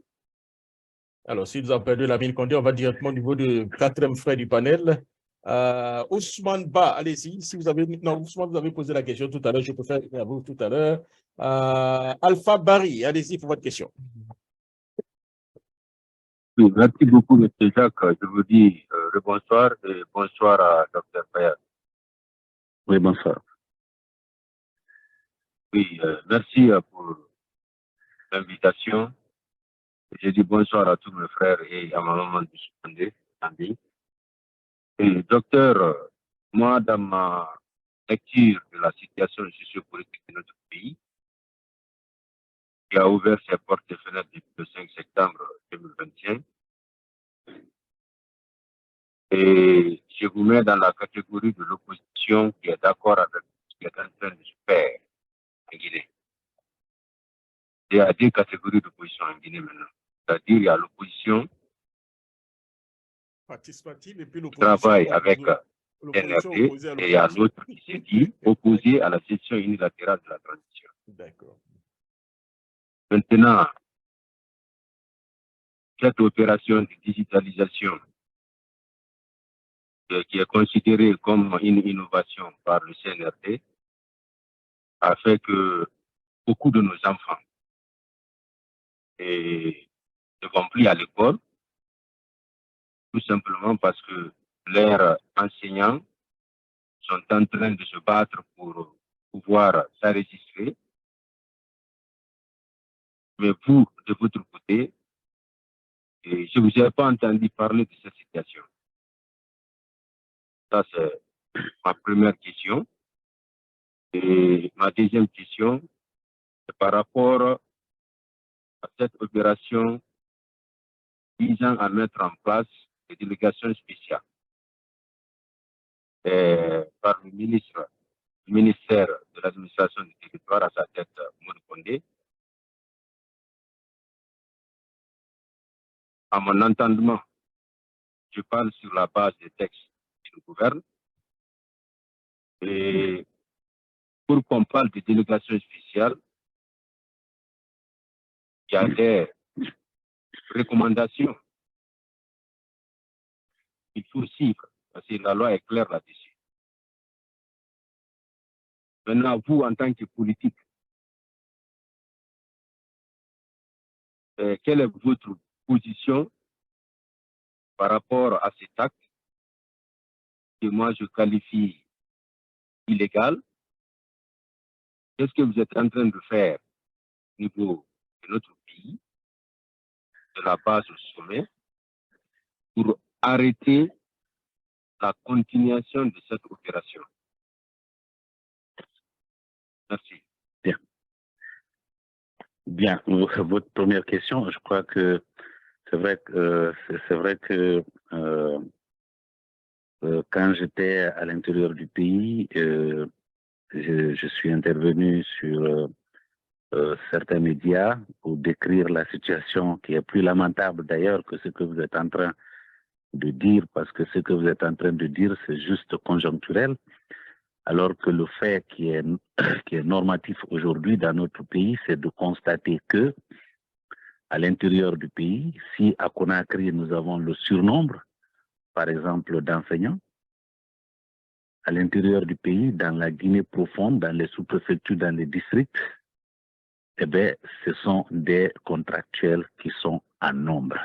Alors, si vous avez perdu Lamine Condé, on va directement au niveau du quatrième frère du panel. Ousmane Ba, allez-y. Si vous avez... Non, Ousmane, vous avez posé la question tout à l'heure. Je peux faire à vous tout à l'heure. Alpha Barry, allez-y pour votre question. Oui, merci beaucoup, M. Jacques. Je vous dis le bonsoir et bonsoir à Dr. Fayad. Oui, bonsoir. Oui, merci pour l'invitation. Je dis bonsoir à tous mes frères et à ma maman du Soukondé, Et docteur, moi, dans ma lecture de la situation sociopolitique de notre pays, qui a ouvert ses portes et fenêtres depuis le 5 septembre 2021, et je vous mets dans la catégorie de l'opposition qui est d'accord avec ce qui est en train de se faire en Guinée. Il y a deux catégories d'opposition en Guinée maintenant. C'est-à-dire il y a l'opposition participative et puis qui travaille avec NRD et il y a l'autre qui se dit opposé à la gestion unilatérale de la transition. D'accord. Maintenant, cette opération de digitalisation qui est considérée comme une innovation par le CNRD a fait que beaucoup de nos enfants ne vont plus à l'école, tout simplement parce que leurs enseignants sont en train de se battre pour pouvoir s'enregistrer. Mais vous, de votre côté, je ne vous ai pas entendu parler de cette situation. Ça, c'est ma première question. Et ma deuxième question, c'est par rapport à cette opération visant à mettre en place des délégations spéciales par le ministère de l'administration du territoire à sa tête, Maud Condé. À mon entendement, je parle sur la base des textes qui nous gouvernent. Et pour qu'on parle de délégations spéciales, il y a des recommandations qu'il faut suivre, parce que la loi est claire là-dessus. Maintenant, vous, en tant que politique, quelle est votre position par rapport à cet acte que moi je qualifie illégal? Qu'est-ce que vous êtes en train de faire au niveau de notre pays, de la base au sommet, pour arrêter la continuation de cette opération? Merci. Bien. Votre première question, je crois que c'est vrai que Quand j'étais à l'intérieur du pays, je suis intervenu sur certains médias pour décrire la situation qui est plus lamentable d'ailleurs que ce que vous êtes en train de dire, parce que ce que vous êtes en train de dire, c'est juste conjoncturel, alors que le fait qui est normatif aujourd'hui dans notre pays, c'est de constater que à l'intérieur du pays, si à Conakry nous avons le surnombre, par exemple, d'enseignants, à l'intérieur du pays, dans la Guinée profonde, dans les sous-préfectures, dans les districts, eh bien, ce sont des contractuels qui sont en nombre.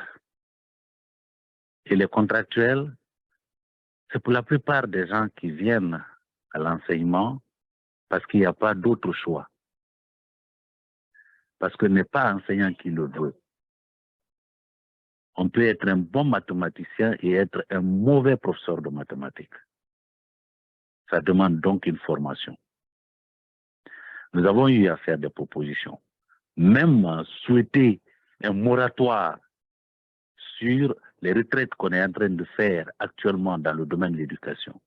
Et les contractuels, c'est pour la plupart des gens qui viennent à l'enseignement parce qu'il n'y a pas d'autre choix. Parce que ce n'est pas enseignant qui le veut. On peut être un bon mathématicien et être un mauvais professeur de mathématiques. Ça demande donc une formation. Nous avons eu à faire des propositions. Même souhaiter un moratoire sur les retraites qu'on est en train de faire actuellement dans le domaine de l'éducation.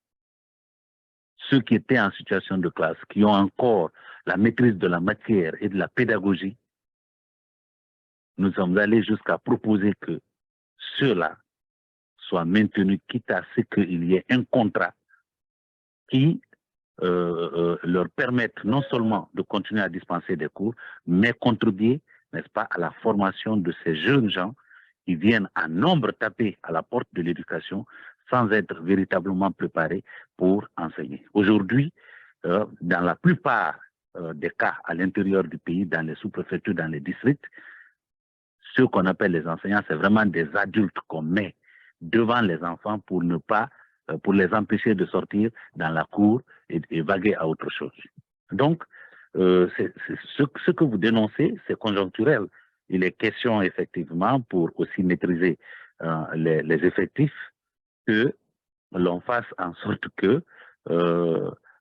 Ceux qui étaient en situation de classe, qui ont encore la maîtrise de la matière et de la pédagogie, nous sommes allés jusqu'à proposer que ceux-là soient maintenus, quitte à ce qu'il y ait un contrat qui leur permette non seulement de continuer à dispenser des cours, mais contribuer, n'est-ce pas, à la formation de ces jeunes gens qui viennent en nombre taper à la porte de l'éducation sans être véritablement préparés pour enseigner. Aujourd'hui, dans la plupart des cas à l'intérieur du pays, dans les sous-préfectures, dans les districts, ceux qu'on appelle les enseignants, c'est vraiment des adultes qu'on met devant les enfants pour ne pas, pour les empêcher de sortir dans la cour et vaguer à autre chose. Donc, ce que vous dénoncez, c'est conjoncturel. Il est question effectivement, pour aussi maîtriser les effectifs, que l'on fasse en sorte que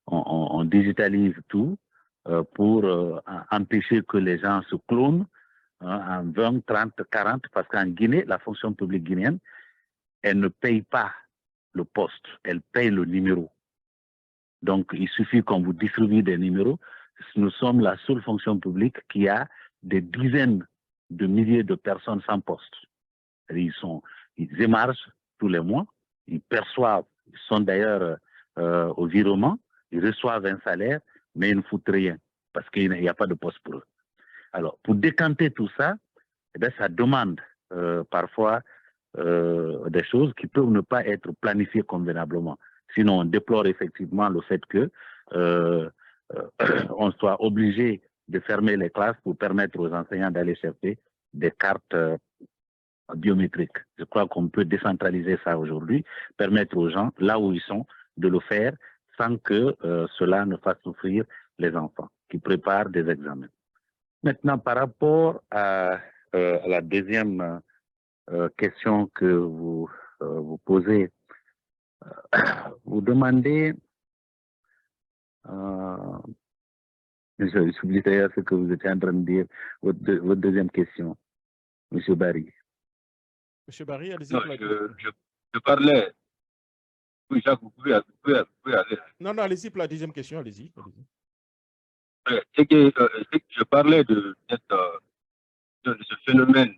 on digitalise tout pour empêcher que les gens se clonent en 20, 30, 40, parce qu'en Guinée, la fonction publique guinéenne, elle ne paye pas le poste, elle paye le numéro. Donc, il suffit qu'on vous distribue des numéros. Nous sommes la seule fonction publique qui a des dizaines de milliers de personnes sans poste. Ils émargent tous les mois, ils perçoivent, ils sont d'ailleurs au virement, ils reçoivent un salaire, mais ils ne foutent rien parce qu'il n'y a pas de poste pour eux. Alors, pour décanter tout ça, eh bien, ça demande parfois des choses qui peuvent ne pas être planifiées convenablement. Sinon, on déplore effectivement le fait que on soit obligé de fermer les classes pour permettre aux enseignants d'aller chercher des cartes biométriques. Je crois qu'on peut décentraliser ça aujourd'hui, permettre aux gens, là où ils sont, de le faire sans que cela ne fasse souffrir les enfants qui préparent des examens. Maintenant, par rapport à la deuxième question que vous posez, vous demandez, j'oublie d'ailleurs ce que vous étiez en train de dire, votre deuxième question, M. Barry. Monsieur Barry, allez-y. Je parlais. Oui, Jacques, vous pouvez aller. Non, allez-y pour la deuxième question, allez-y. C'est que je parlais de ce phénomène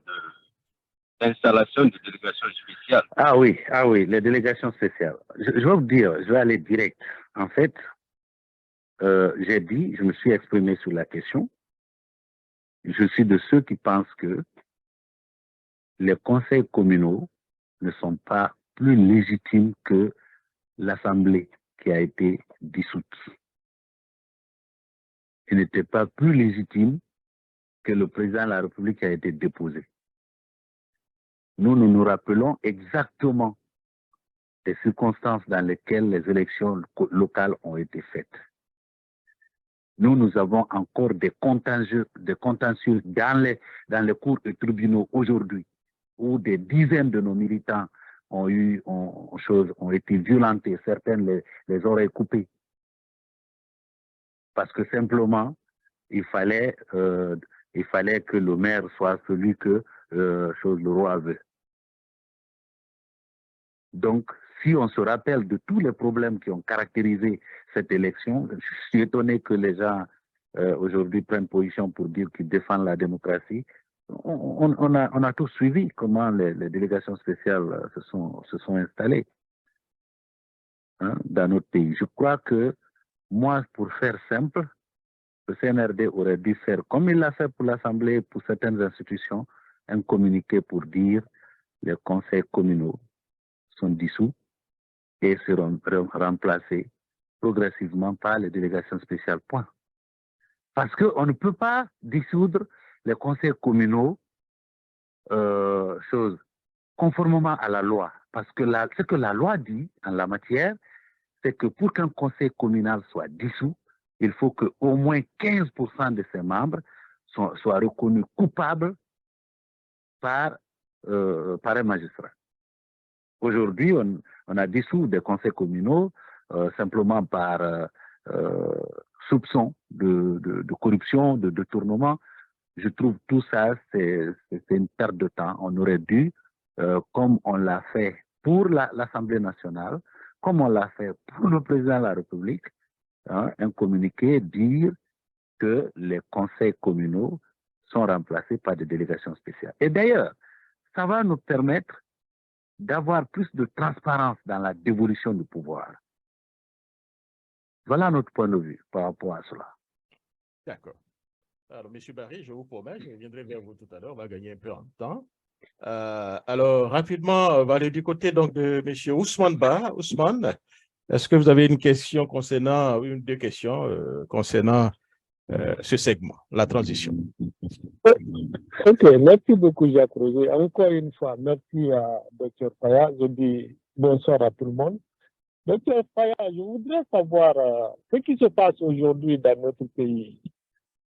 d'installation de délégations spéciales. Ah oui, les délégations spéciales. Je vais vous dire, je vais aller direct. En fait, je me suis exprimé sur la question. Je suis de ceux qui pensent que les conseils communaux ne sont pas plus légitimes que l'Assemblée qui a été dissoute. Il n'était pas plus légitime que le président de la République qui a été déposé. Nous nous rappelons exactement les circonstances dans lesquelles les élections locales ont été faites. Nous avons encore des contentieux dans les cours et tribunaux aujourd'hui, où des dizaines de nos militants ont été violentés, certaines les oreilles coupées. Parce que simplement, il fallait que le maire soit celui que le roi veut. Donc, si on se rappelle de tous les problèmes qui ont caractérisé cette élection, je suis étonné que les gens aujourd'hui prennent position pour dire qu'ils défendent la démocratie. On a tous suivi comment les délégations spéciales se sont installées, hein, dans notre pays. Je crois que moi, pour faire simple, le CNRD aurait dû faire, comme il l'a fait pour l'Assemblée et pour certaines institutions, un communiqué pour dire les conseils communaux sont dissous et seront remplacés progressivement par les délégations spéciales. Point. Parce qu'on ne peut pas dissoudre les conseils communaux conformément à la loi. Parce que ce que la loi dit en la matière, c'est que pour qu'un conseil communal soit dissous, il faut qu'au moins 15% de ses membres soient reconnus coupables par un magistrat. Aujourd'hui, on a dissous des conseils communaux simplement par soupçon de corruption, de détournement. Je trouve tout ça, c'est une perte de temps. On aurait dû, comme on l'a fait pour l'Assemblée nationale, comme on l'a fait pour le président de la République, hein, un communiqué dire que les conseils communaux sont remplacés par des délégations spéciales. Et d'ailleurs, ça va nous permettre d'avoir plus de transparence dans la dévolution du pouvoir. Voilà notre point de vue par rapport à cela. D'accord. Alors, M. Barry, je vous promets, je reviendrai vers vous tout à l'heure, on va gagner un peu en temps. Alors, rapidement, on va aller du côté donc, de M. Ousmane Ba. Ousmane, est-ce que vous avez une question concernant, une ou deux questions concernant ce segment, la transition? Ok, merci beaucoup, Jacques Roger. Encore une fois, merci à Dr. Faya. Je dis bonsoir à tout le monde. Dr. Faya, je voudrais savoir ce qui se passe aujourd'hui dans notre pays.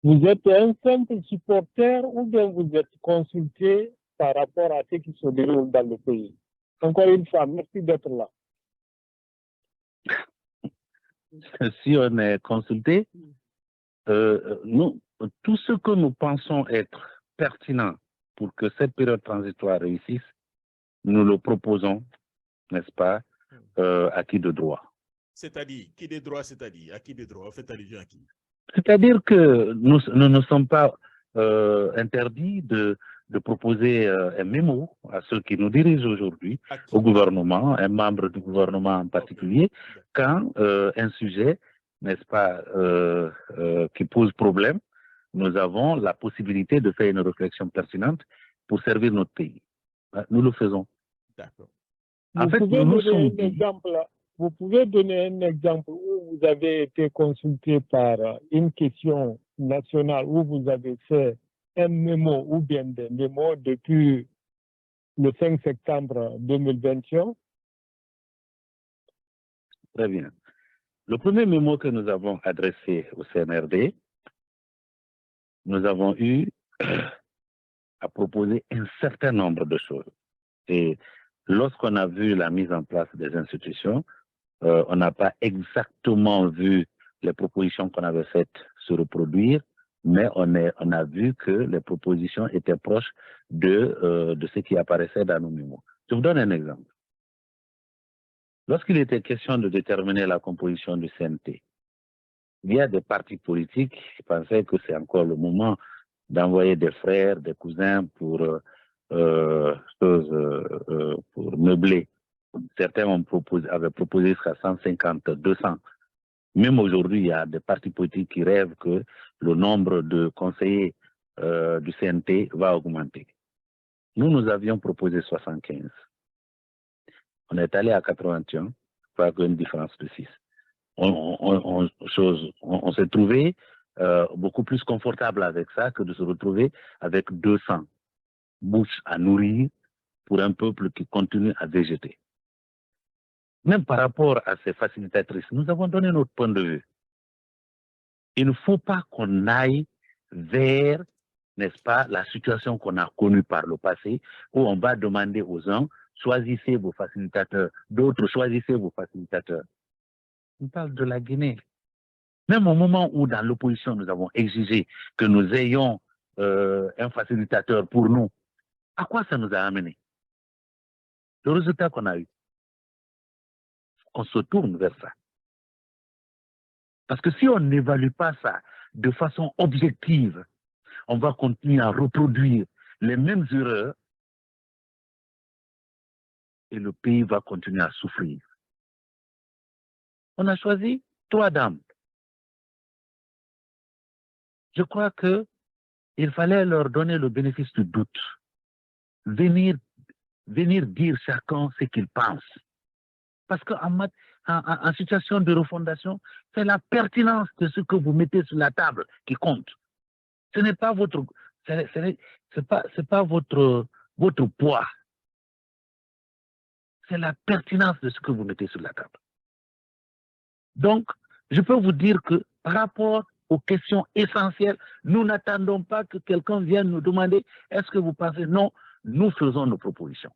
Vous êtes un simple supporter ou bien vous êtes consulté par rapport à ce qui se déroule dans le pays? Encore une fois, merci d'être là. Si on est consulté, nous, tout ce que nous pensons être pertinent pour que cette période transitoire réussisse, nous le proposons, n'est-ce pas, à qui de droit. C'est-à-dire, qui de droit, c'est-à-dire, à qui de droit? Vous faites allusion à qui? C'est-à-dire que nous ne sommes pas interdits de proposer un mémo à ceux qui nous dirigent aujourd'hui, au gouvernement, un membre du gouvernement en particulier, quand un sujet, n'est-ce pas, qui pose problème, nous avons la possibilité de faire une réflexion pertinente pour servir notre pays. Nous le faisons. D'accord. En fait, nous nous sommes dit... Vous pouvez donner un exemple où vous avez été consulté par une question nationale, où vous avez fait un mémo ou bien des mémos depuis le 5 septembre 2021? Très bien. Le premier mémo que nous avons adressé au CNRD, nous avons eu à proposer un certain nombre de choses. Et lorsqu'on a vu la mise en place des institutions, on n'a pas exactement vu les propositions qu'on avait faites se reproduire, mais on a vu que les propositions étaient proches de ce qui apparaissait dans nos mémoires. Je vous donne un exemple. Lorsqu'il était question de déterminer la composition du CNT, il y a des partis politiques qui pensaient que c'est encore le moment d'envoyer des frères, des cousins pour meubler. Certains avaient proposé jusqu'à 150, 200. Même aujourd'hui, il y a des partis politiques qui rêvent que le nombre de conseillers du CNT va augmenter. Nous avions proposé 75. On est allé à 81, pas une différence de 6. On s'est trouvé beaucoup plus confortable avec ça que de se retrouver avec 200 bouches à nourrir pour un peuple qui continue à végéter. Même par rapport à ces facilitatrices, nous avons donné notre point de vue. Il ne faut pas qu'on aille vers, n'est-ce pas, la situation qu'on a connue par le passé, où on va demander aux uns, choisissez vos facilitateurs, d'autres, choisissez vos facilitateurs. On parle de la Guinée. Même au moment où, dans l'opposition, nous avons exigé que nous ayons un facilitateur pour nous, à quoi ça nous a amené? Le résultat qu'on a eu. qu'on se tourne vers ça. Parce que si on n'évalue pas ça de façon objective, on va continuer à reproduire les mêmes erreurs et le pays va continuer à souffrir. On a choisi 3 dames. Je crois qu'il fallait leur donner le bénéfice du doute. Venir dire chacun ce qu'il pense. Parce qu'en situation de refondation, c'est la pertinence de ce que vous mettez sur la table qui compte. Ce n'est pas votre, c'est pas votre poids. C'est la pertinence de ce que vous mettez sur la table. Donc, je peux vous dire que par rapport aux questions essentielles, nous n'attendons pas que quelqu'un vienne nous demander est-ce que vous pensez non, nous faisons nos propositions.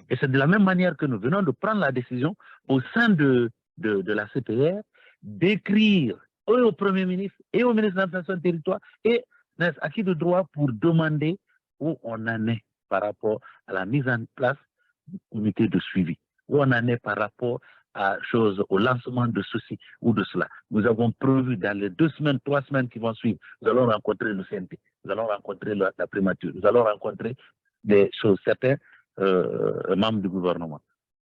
Et c'est de la même manière que nous venons de prendre la décision au sein de la CPR d'écrire au Premier ministre et au ministre de l'Administration du territoire et à qui de droit pour demander où on en est par rapport à la mise en place du comité de suivi, où on en est par rapport au lancement de ceci ou de cela. Nous avons prévu dans les 2 semaines, 3 semaines qui vont suivre, nous allons rencontrer le CNT, nous allons rencontrer la primature, nous allons rencontrer des choses certaines, membres du gouvernement.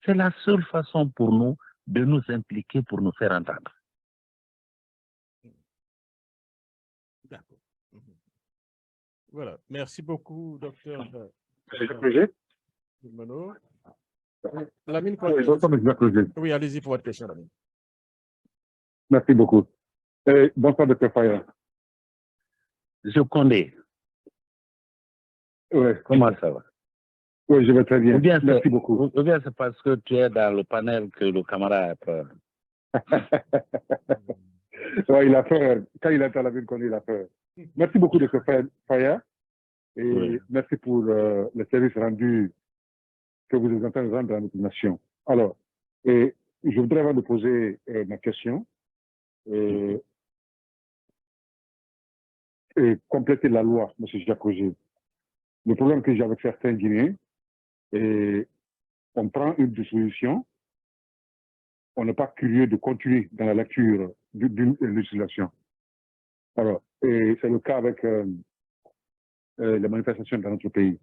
C'est la seule façon pour nous de nous impliquer pour nous faire entendre. D'accord. Voilà. Merci beaucoup, docteur. Lamine, oui, allez-y pour votre question, Lamine. Merci beaucoup. Bonsoir, docteur Faya. Je connais. Oui. Comment ça va? Oui, je vais très bien. Merci beaucoup. Ou bien c'est parce que tu es dans le panel que le camarade a peur. Ouais, il a peur. Quand il entend la ville qu'on il a peur. Merci beaucoup, docteur Faya. Et oui, merci pour le service rendu que vous êtes en train de rendre à notre nation. Alors, je voudrais avant de poser ma question et compléter la loi, M. Jacques Roger. Le problème que j'ai avec certains Guinéens, et on prend une disposition, on n'est pas curieux de continuer dans la lecture d'une législation. Alors, et c'est le cas avec les manifestations dans notre pays.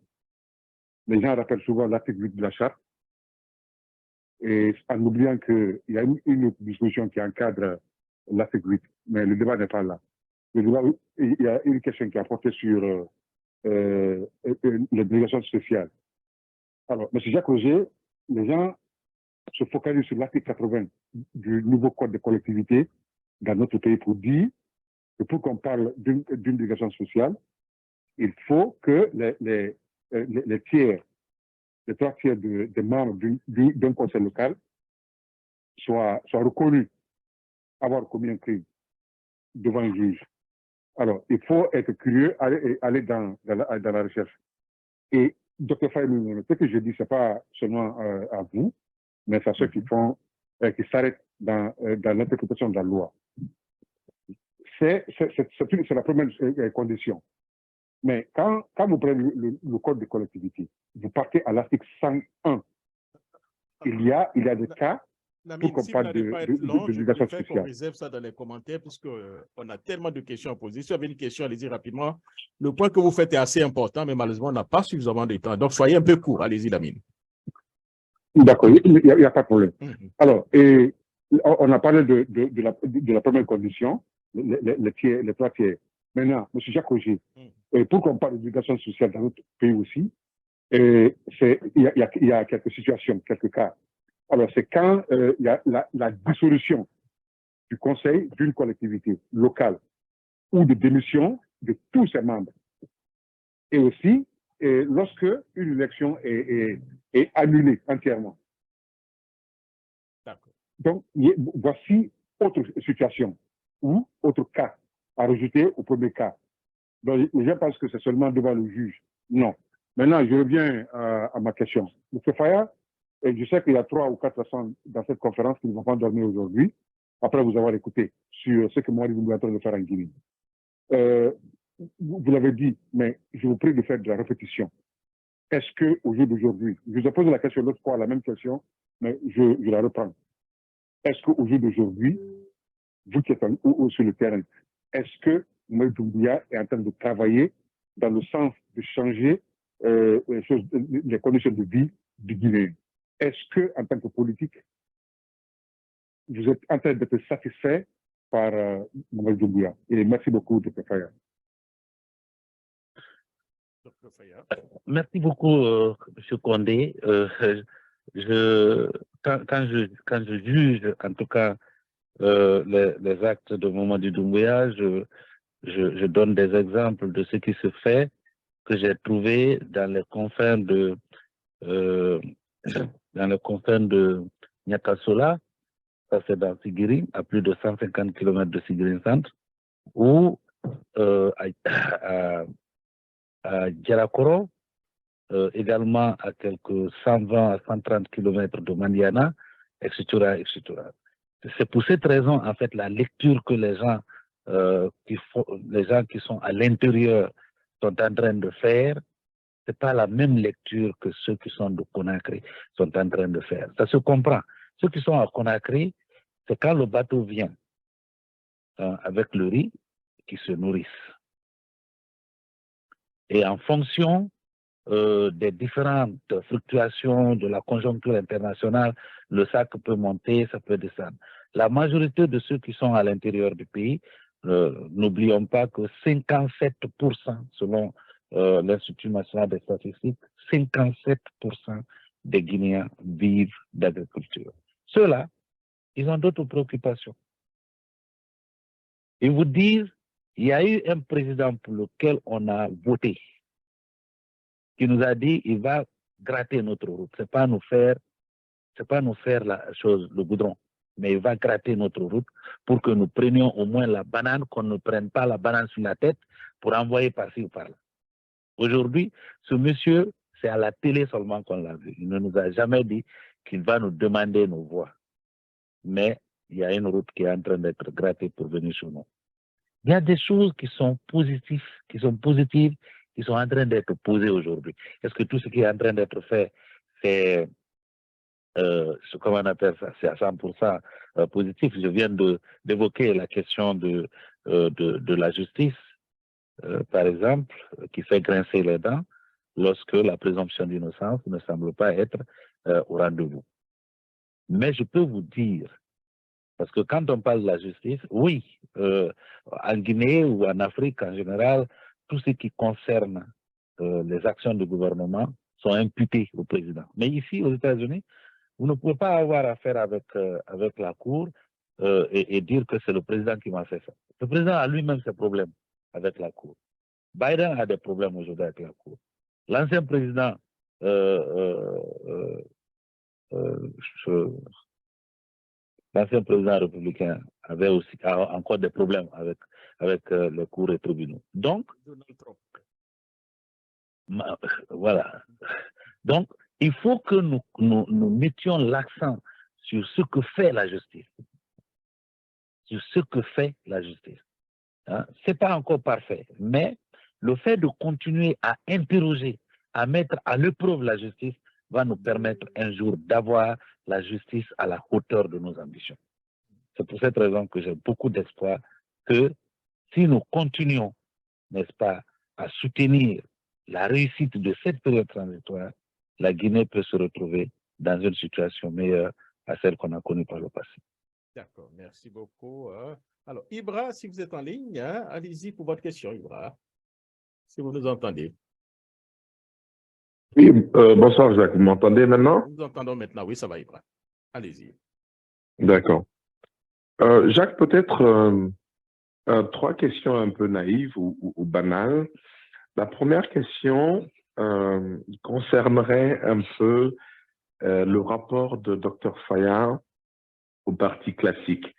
Les gens rappellent souvent l'article 8 de la charte, et en oubliant qu'il y a une disposition qui encadre l'article 8, mais le débat n'est pas là. Le débat, il y a une question qui est apportée sur l'obligation spéciale. Alors, M. Jacques Roger, les gens se focalisent sur l'article 80 du nouveau code de collectivité dans notre pays pour dire que pour qu'on parle d'une obligation sociale, il faut que les tiers, les 3 tiers des membres d'un conseil local soient reconnus avoir commis un crime devant un juge. Alors, il faut être curieux, aller dans la recherche. Et Dr. Faye, ce que je dis, ce n'est pas seulement à vous, mais c'est à ceux qui s'arrêtent dans l'interprétation de la loi. C'est la première condition. Mais quand vous prenez le code de collectivité, vous partez à l'article 101. Il y a des cas pour qu'on parle d'obligation spéciale. On réserve ça dans les commentaires puisqu'on a tellement de questions à poser. Si vous avez une question, allez-y rapidement. Le point que vous faites est assez important, mais malheureusement, on n'a pas suffisamment de temps. Donc, soyez un peu court. Allez-y, Lamine. D'accord, il n'y a pas de problème. Alors, on a parlé de la première condition, les 3 tiers. Maintenant, M. Jacques Roger, pour qu'on parle d'éducation sociale dans notre pays aussi, il y a quelques situations, quelques cas. Alors, c'est quand il y a la dissolution du conseil d'une collectivité locale ou de démission de tous ses membres. Et aussi, lorsque une élection est annulée entièrement. Donc, voici autre situation ou autre cas à rajouter au premier cas. Donc, les gens pensent que c'est seulement devant le juge. Non. Maintenant, je reviens à ma question. M. Faya, je sais qu'il y a 3 ou 4 personnes dans cette conférence qui ne vont pas dormir aujourd'hui, après vous avoir écouté sur ce que moi, je suis en train de faire en Guinée. vous l'avez dit, mais je vous prie de faire de la répétition. Est-ce qu'au jour d'aujourd'hui, je vous ai posé la question l'autre fois, la même question, mais je la reprends. Est-ce qu'au jour d'aujourd'hui, vous qui êtes sur le terrain, est-ce que Mohamed Doumbouya est en train de travailler dans le sens de changer les conditions de vie du Guinéen? Est-ce que, en tant que politique, vous êtes en train d'être satisfait par Mohamed Doumbouya? Et merci beaucoup, Dr. Faya. Merci beaucoup, M. Condé. Quand je juge, en tout cas, les actes de Mamadou Doumbouya, je donne des exemples de ce qui se fait, que j'ai trouvé dans les confins de Niakasola, ça c'est dans Sigiri, à plus de 150 km de Sigiri Centre, ou à Djarakoro, également à quelques 120 à 130 km de Mandiana, etc., etc. C'est pour cette raison, en fait, la lecture que les gens qui sont à l'intérieur sont en train de faire, ce n'est pas la même lecture que ceux qui sont de Conakry sont en train de faire. Ça se comprend. Ceux qui sont à Conakry, c'est quand le bateau vient avec le riz qu'ils se nourrissent. Et en fonction des différentes fluctuations de la conjoncture internationale, le sac peut monter, ça peut descendre. La majorité de ceux qui sont à l'intérieur du pays, n'oublions pas que 57%, selon l'Institut national des statistiques, 57% des Guinéens vivent d'agriculture. Ceux-là, ils ont d'autres préoccupations. Ils vous disent, il y a eu un président pour lequel on a voté, qui nous a dit il va gratter notre route. C'est pas nous faire la chose, le goudron, mais il va gratter notre route pour que nous prenions au moins la banane, qu'on ne prenne pas la banane sur la tête pour envoyer par-ci ou par-là. Aujourd'hui, ce monsieur, c'est à la télé seulement qu'on l'a vu. Il ne nous a jamais dit qu'il va nous demander nos voix. Mais il y a une route qui est en train d'être grattée pour venir sur nous. Il y a des choses qui sont positives, qui sont en train d'être posées aujourd'hui. Est-ce que tout ce qui est en train d'être fait, c'est, comment on appelle ça, c'est à 100% positif? Je viens d'évoquer la question de la justice, par exemple, qui fait grincer les dents lorsque la présomption d'innocence ne semble pas être au rendez-vous. Mais je peux vous dire, parce que quand on parle de la justice, oui, en Guinée ou en Afrique en général, tout ce qui concerne les actions du gouvernement sont imputés au président. Mais ici, aux États-Unis, vous ne pouvez pas avoir affaire avec la Cour et dire que c'est le président qui m'a fait ça. Le président a lui-même ses problèmes avec la Cour. Biden a des problèmes aujourd'hui avec la Cour. L'ancien président l'ancien président républicain avait aussi encore des problèmes avec les cours et tribunaux. Donc, voilà. Donc, il faut que nous mettions l'accent sur ce que fait la justice. Sur ce que fait la justice. Hein? Ce n'est pas encore parfait, mais le fait de continuer à interroger, à mettre à l'épreuve la justice, va nous permettre un jour d'avoir la justice à la hauteur de nos ambitions. C'est pour cette raison que j'ai beaucoup d'espoir que si nous continuons, n'est-ce pas, à soutenir la réussite de cette période transitoire, la Guinée peut se retrouver dans une situation meilleure à celle qu'on a connue par le passé. D'accord, merci beaucoup. Alors, Ibra, si vous êtes en ligne, allez-y pour votre question, Ibra, si vous nous entendez. Oui, bonsoir Jacques, vous m'entendez maintenant? Nous entendons maintenant, oui, ça va, Ibra. Allez-y. D'accord. Jacques, peut-être 3 questions un peu naïves ou banales. La première question concernerait un peu le rapport de Dr Faya au parti classique.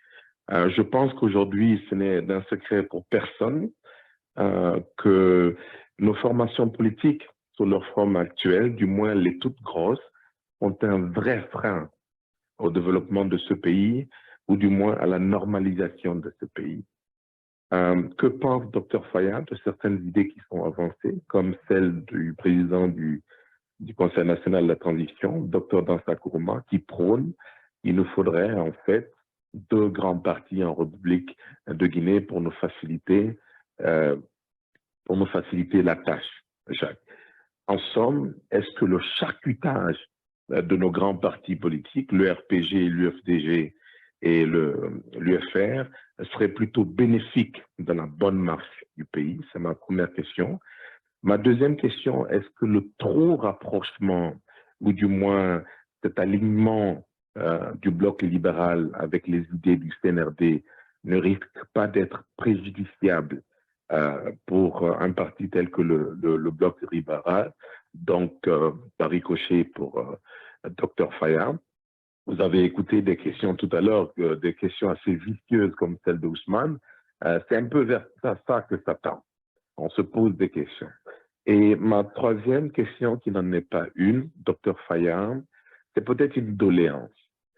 Je pense qu'aujourd'hui, ce n'est d'un secret pour personne que nos formations politiques, sous leur forme actuelle, du moins les toutes grosses, ont un vrai frein au développement de ce pays, ou du moins à la normalisation de ce pays. Que pense Dr Faye de certaines idées qui sont avancées, comme celle du président du Conseil national de la transition, Dr Dansa Kourouma, qui prône qu'il nous faudrait en fait 2 grands partis en République de Guinée pour nous faciliter la tâche, Jacques. En somme, est-ce que le charcutage de nos grands partis politiques, le RPG, l'UFDG et l'UFR, serait plutôt bénéfique dans la bonne marche du pays? C'est ma première question. Ma deuxième question, est-ce que le trop rapprochement, ou du moins cet alignement du bloc libéral avec les idées du CNRD ne risque pas d'être préjudiciable pour un parti tel que le bloc libéral, donc par ricochet pour Dr Faye? Vous avez écouté des questions tout à l'heure, des questions assez vicieuses comme celle d'Ousmane. C'est un peu vers ça que ça tend. On se pose des questions. Et ma troisième question, qui n'en est pas une, Dr Faye, c'est peut-être une doléance.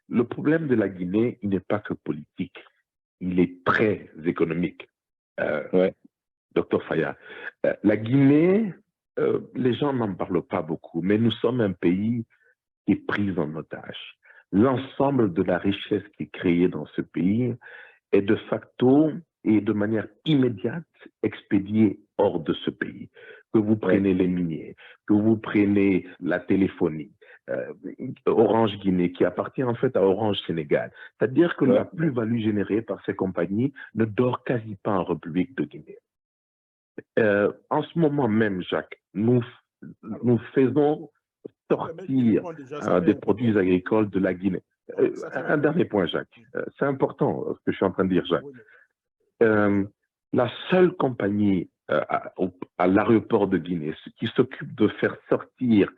Le problème de la Guinée, il n'est pas que politique, il est très économique. Dr Faye, la Guinée, les gens n'en parlent pas beaucoup, mais nous sommes un pays qui est pris en otage. L'ensemble de la richesse qui est créée dans ce pays est de facto et de manière immédiate expédiée hors de ce pays. Que vous prenez les miniers, que vous prenez la téléphonie, Orange Guinée, qui appartient en fait à Orange Sénégal. C'est-à-dire que la plus-value générée par ces compagnies ne dort quasi pas en République de Guinée. En ce moment même, Jacques, nous faisons sortir des produits agricoles de la Guinée. Un dernier point, Jacques. C'est important ce que je suis en train de dire, Jacques. La seule compagnie à l'aéroport de Guinée qui s'occupe de faire sortir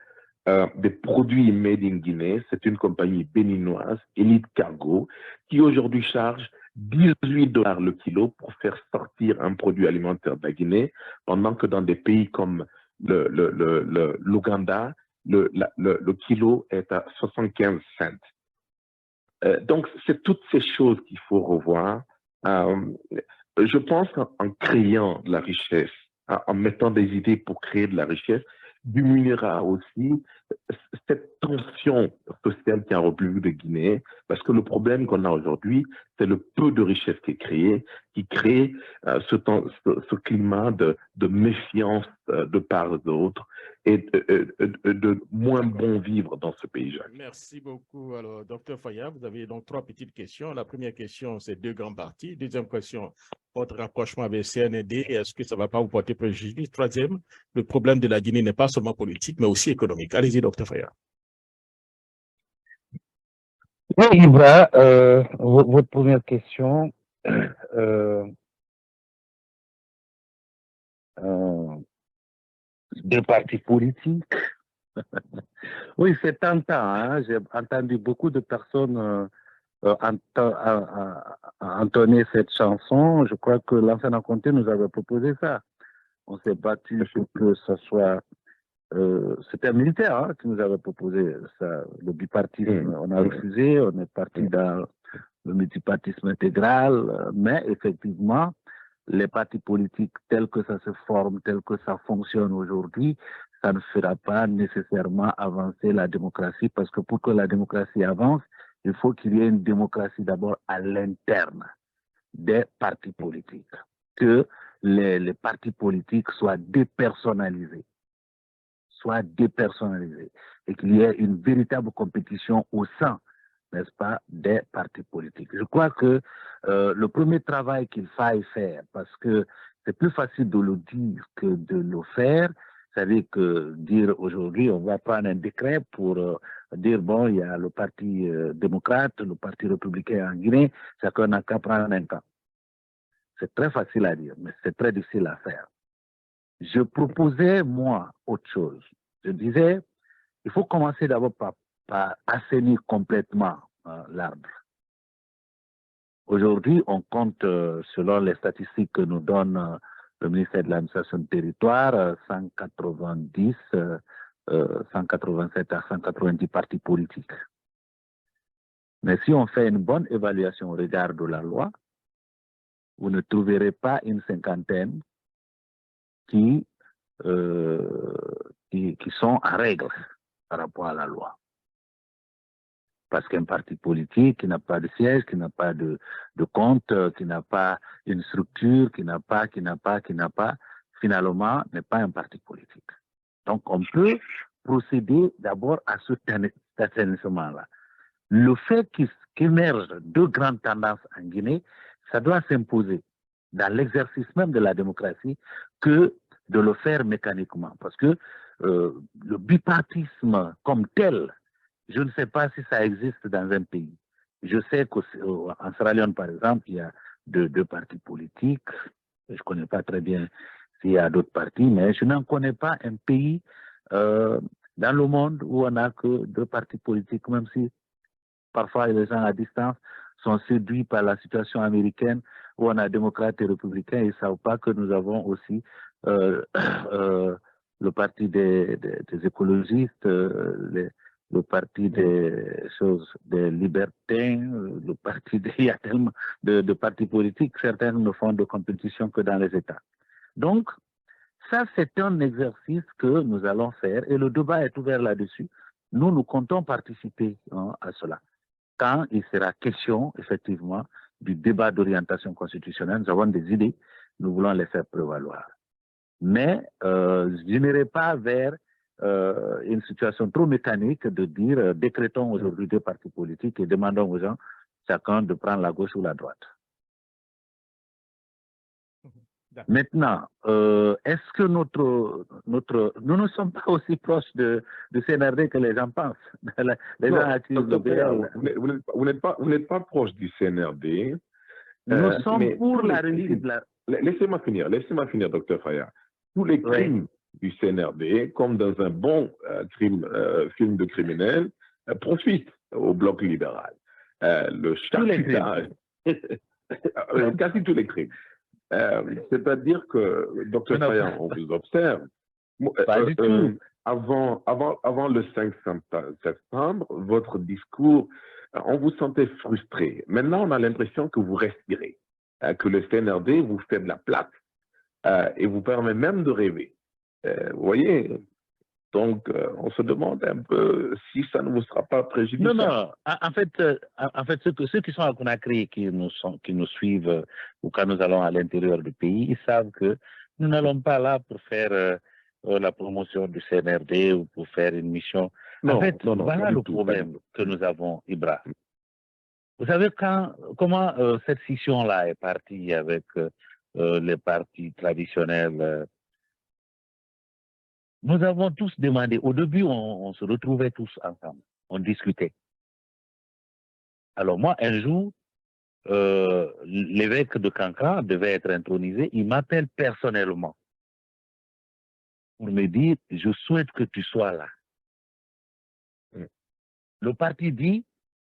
des produits made in Guinée, c'est une compagnie béninoise, Elite Cargo, qui aujourd'hui charge $18 le kilo pour faire sortir un produit alimentaire de la Guinée, pendant que dans des pays comme l'Ouganda, le kilo est à 75 cents. Donc, c'est toutes ces choses qu'il faut revoir. Je pense qu'en créant de la richesse, en mettant des idées pour créer de la richesse, diminuera aussi cette tension sociale qu'il y a en République de Guinée, parce que le problème qu'on a aujourd'hui, c'est le peu de richesse qui est créé, qui crée ce climat de méfiance de part et d'autre et de moins bon vivre dans ce pays. Jacques. Merci beaucoup. Alors, Dr Faye, vous avez donc 3 petites questions. La première question, c'est 2 grands partis. Deuxième question, votre rapprochement avec CNRD, est-ce que ça ne va pas vous porter préjudice? Troisième, le problème de la Guinée n'est pas seulement politique, mais aussi économique. Allez-y, Dr Faye. Oui, Ibra, votre première question, des partis politiques. Oui, c'est tentant. Hein? J'ai entendu beaucoup de personnes entonner cette chanson. Je crois que l'ancien Comté nous avait proposé ça. On s'est battu pour que ce soit... c'était un militaire hein, qui nous avait proposé ça, le bipartisme. On a refusé, on est parti dans le multipartisme intégral, mais effectivement, les partis politiques tels que ça se forme, tels que ça fonctionne aujourd'hui, ça ne fera pas nécessairement avancer la démocratie, parce que pour que la démocratie avance, il faut qu'il y ait une démocratie d'abord à l'interne des partis politiques, que les partis politiques soient dépersonnalisés, et qu'il y ait une véritable compétition au sein, n'est-ce pas, des partis politiques. Je crois que le premier travail qu'il faille faire, parce que c'est plus facile de le dire que de le faire, c'est-à-dire que dire aujourd'hui, on va prendre un décret pour dire, bon, il y a le parti démocrate, le parti républicain en Guinée, chacun n'a qu'à prendre un camp. C'est très facile à dire, mais c'est très difficile à faire. Je proposais, moi, autre chose. Je disais, il faut commencer d'abord par assainir complètement l'arbre. Aujourd'hui, on compte, selon les statistiques que nous donne le ministère de l'administration du territoire, 187 à 190 partis politiques. Mais si on fait une bonne évaluation au regard de la loi, vous ne trouverez pas une cinquantaine qui sont en règle par rapport à la loi. Parce qu'un parti politique qui n'a pas de siège, qui n'a pas de compte, qui n'a pas une structure, qui n'a pas, finalement, n'est pas un parti politique. Donc, on peut procéder d'abord à cet assainissement-là. Le fait qu'émergent deux grandes tendances en Guinée, ça doit s'imposer dans l'exercice même de la démocratie que de le faire mécaniquement. Parce que le bipartisme comme tel, je ne sais pas si ça existe dans un pays. Je sais qu'en Sierra Leone, par exemple, il y a deux partis politiques. Je ne connais pas très bien s'il y a d'autres partis, mais je n'en connais pas un pays dans le monde où on n'a que deux partis politiques, même si parfois les gens à distance sont séduits par la situation américaine où on a démocrates et républicains et ne savent pas que nous avons aussi le parti des écologistes, le parti des libertins, le parti il y a tellement de partis politiques, certains ne font de compétition que dans les États. Donc, ça, c'est un exercice que nous allons faire et le débat est ouvert là-dessus. Nous comptons participer à cela. Quand il sera question, effectivement, du débat d'orientation constitutionnelle, nous avons des idées, nous voulons les faire prévaloir. Mais je n'irai pas vers une situation trop mécanique de dire décrétons aujourd'hui deux partis politiques et demandons aux gens chacun de prendre la gauche ou la droite. Maintenant, est-ce que nous ne sommes pas aussi proches de CNRD que les gens pensent? Les gens accusent vous n'êtes pas proche du CNRD. Nous sommes pour la release de la... Laissez-moi finir, Dr Faya. Tous les crimes du CNRD, comme dans un bon film de criminel, profitent au bloc libéral. Le charcutage, quasi tous les crimes. C'est-à-dire que, Dr Faya, on vous observe. Avant le 5 septembre, votre discours, on vous sentait frustré. Maintenant, on a l'impression que vous respirez, que le CNRD vous fait de la place et vous permet même de rêver. Vous voyez? Donc, on se demande un peu si ça ne vous sera pas préjudiciable. Non. En fait, ceux qui sont à Conakry, qui nous suivent, ou quand nous allons à l'intérieur du pays, ils savent que nous n'allons pas là pour faire la promotion du CNRD ou pour faire une mission. En fait, voilà le problème que nous avons, Ibra. Vous savez comment cette scission-là est partie avec les partis traditionnels. Nous avons tous demandé, au début, on se retrouvait tous ensemble, on discutait. Alors moi, un jour, l'évêque de Cancra devait être intronisé, il m'appelle personnellement pour me dire, je souhaite que tu sois là. Le parti dit,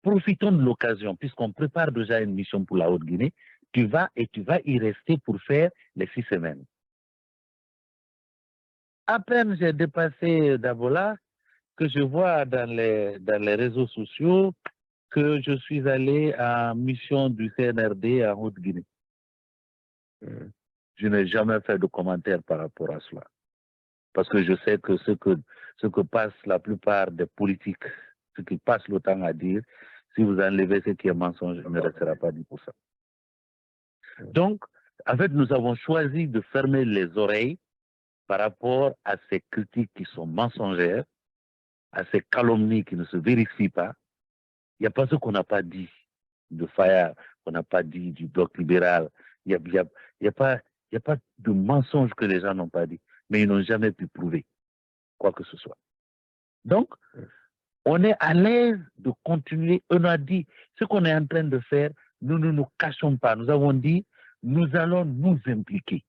profitons de l'occasion, puisqu'on prépare déjà une mission pour la Haute-Guinée, tu vas y rester pour faire les 6 semaines. À peine j'ai dépassé Dabola, que je vois dans les réseaux sociaux que je suis allé en mission du CNRD en Haute-Guinée. Je n'ai jamais fait de commentaire par rapport à cela. Parce que je sais que ce que passent la plupart des politiques, ce qu'ils passent le temps à dire, si vous enlevez ce qui est mensonge, il ne restera pas 10%. Donc, en fait, nous avons choisi de fermer les oreilles par rapport à ces critiques qui sont mensongères, à ces calomnies qui ne se vérifient pas. Il n'y a pas ce qu'on n'a pas dit de Fayard, qu'on n'a pas dit du bloc libéral. Il n'y a pas de mensonges que les gens n'ont pas dit, mais ils n'ont jamais pu prouver quoi que ce soit. Donc, on est à l'aise de continuer. On a dit, ce qu'on est en train de faire, nous ne nous cachons pas. Nous avons dit, nous allons nous impliquer.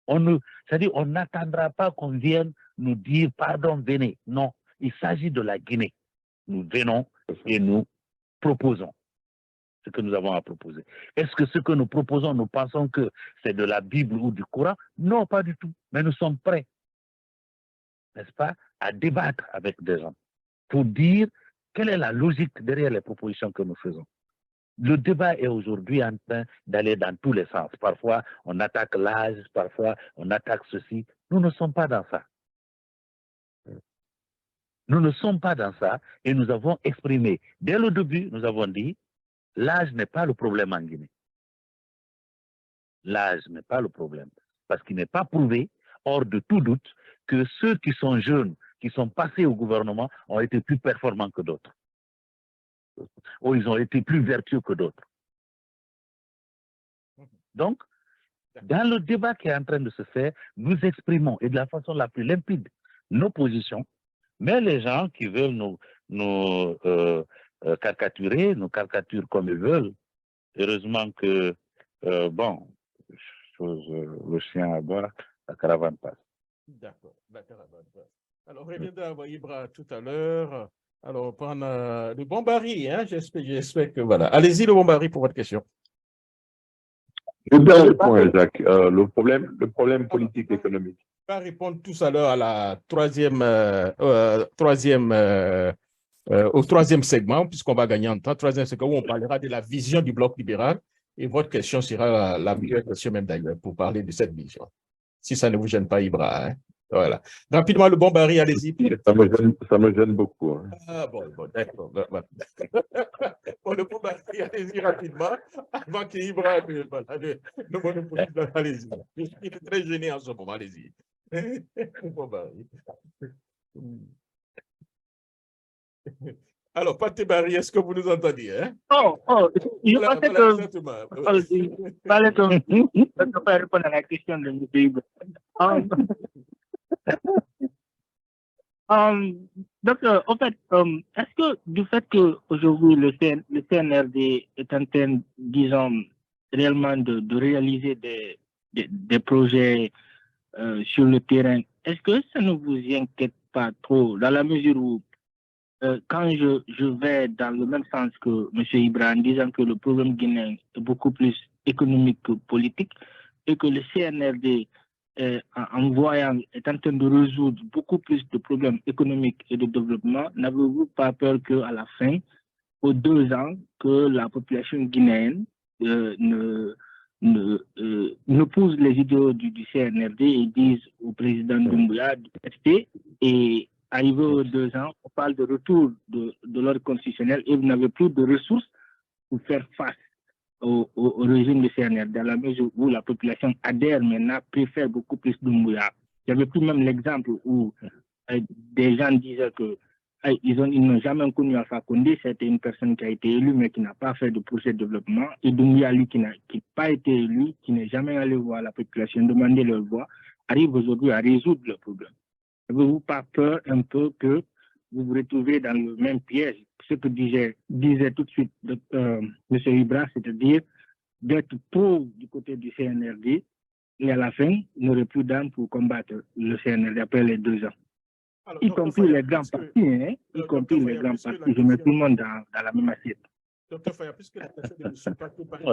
C'est-à-dire, on n'attendra pas qu'on vienne nous dire, pardon, venez. Non, il s'agit de la Guinée. Nous venons et nous proposons ce que nous avons à proposer. Est-ce que ce que nous proposons, nous pensons que c'est de la Bible ou du Coran? Non, pas du tout. Mais nous sommes prêts, n'est-ce pas, à débattre avec des gens pour dire quelle est la logique derrière les propositions que nous faisons. Le débat est aujourd'hui en train d'aller dans tous les sens. Parfois, on attaque l'âge, parfois, on attaque ceci. Nous ne sommes pas dans ça. Nous ne sommes pas dans ça et nous avons exprimé. Dès le début, nous avons dit, l'âge n'est pas le problème en Guinée. L'âge n'est pas le problème. Parce qu'il n'est pas prouvé, hors de tout doute, que ceux qui sont jeunes, qui sont passés au gouvernement, ont été plus performants que d'autres. Ou ils ont été plus vertueux que d'autres. Donc, dans le débat qui est en train de se faire, nous exprimons, et de la façon la plus limpide, nos positions, mais les gens qui veulent nous caricaturer, nous caricaturent comme ils veulent. Heureusement que, bon, le chien à boire, la caravane passe. D'accord, la caravane passe. Alors, on reviendra à Ibra tout à l'heure. Alors, on prend le Bombari, hein, j'espère que voilà. Allez-y, le Bombari, pour votre question. Je vais répondre, Jacques. Le problème politique économique. On va répondre tout à l'heure à la au troisième segment, puisqu'on va gagner en temps. Troisième segment où on parlera de la vision du bloc libéral. Et votre question sera la meilleure question même d'ailleurs pour parler de cette vision. Si ça ne vous gêne pas, Ibra. Hein. Voilà. Rapidement, le Bombari, allez-y. Ça me gêne beaucoup. Hein. Ah bon, d'accord. Bon, le Bombari, allez-y rapidement, avant que Ibra ne monopolise. Allez-y. Je suis très gêné en ce moment, allez-y. Bombari. Alors, Pathé Barry, est-ce que vous nous entendez? Hein? Je pensais que fallait que répondre à la question de M. Ibra. Donc, en fait, est-ce que du fait qu'aujourd'hui le CNRD est en train, disons, réellement de réaliser des projets sur le terrain, est-ce que ça ne vous inquiète pas trop, dans la mesure où quand je vais dans le même sens que M. Ibra en disant que le problème guinéen est beaucoup plus économique que politique et que le CNRD en voyant est en train de résoudre beaucoup plus de problèmes économiques et de développement, n'avez-vous pas peur qu'à la fin, aux 2 ans, que la population guinéenne ne pousse les idéaux du CNRD et dise au président Doumbouya de rester et arrivé aux 2 ans, on parle de retour de l'ordre constitutionnel et vous n'avez plus de ressources pour faire face au régime du CNRD, dans la mesure où la population adhère maintenant, préfère beaucoup plus Doumbouya. J'avais pris même l'exemple où des gens disaient que ils n'ont jamais connu Alpha Condé, c'était une personne qui a été élue mais qui n'a pas fait de projet de développement, et Doumbouya, lui, qui n'a pas été élu, qui n'est jamais allé voir la population, demander leur voix, arrive aujourd'hui à résoudre le problème. N'avez-vous pas peur un peu que vous vous retrouvez dans le même piège, ce que disait tout de suite M. Ibra, c'est-à-dire d'être trop du côté du CNRD et à la fin, il n'aurait plus d'âme pour combattre le CNRD après les 2 ans. Alors, y compris les grands partis, hein, y compris les grands partis, je mets tout le monde dans la même assiette. Docteur Faya, puisque la question de M. Pathé Barry...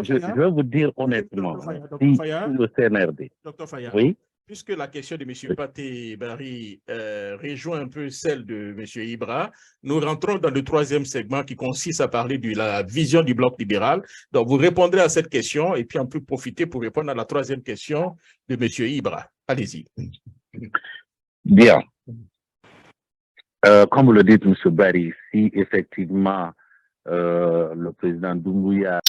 Je vais vous dire honnêtement, si le CNRD... Docteur Faya, oui? Puisque la question de M. Pathé Barry rejoint un peu celle de M. Ibra, nous rentrons dans le troisième segment qui consiste à parler de la vision du bloc libéral. Donc, vous répondrez à cette question et puis on peut profiter pour répondre à la troisième question de M. Ibra. Allez-y. Bien. Comme vous le dites, M. Barry, si effectivement le président Doumbouya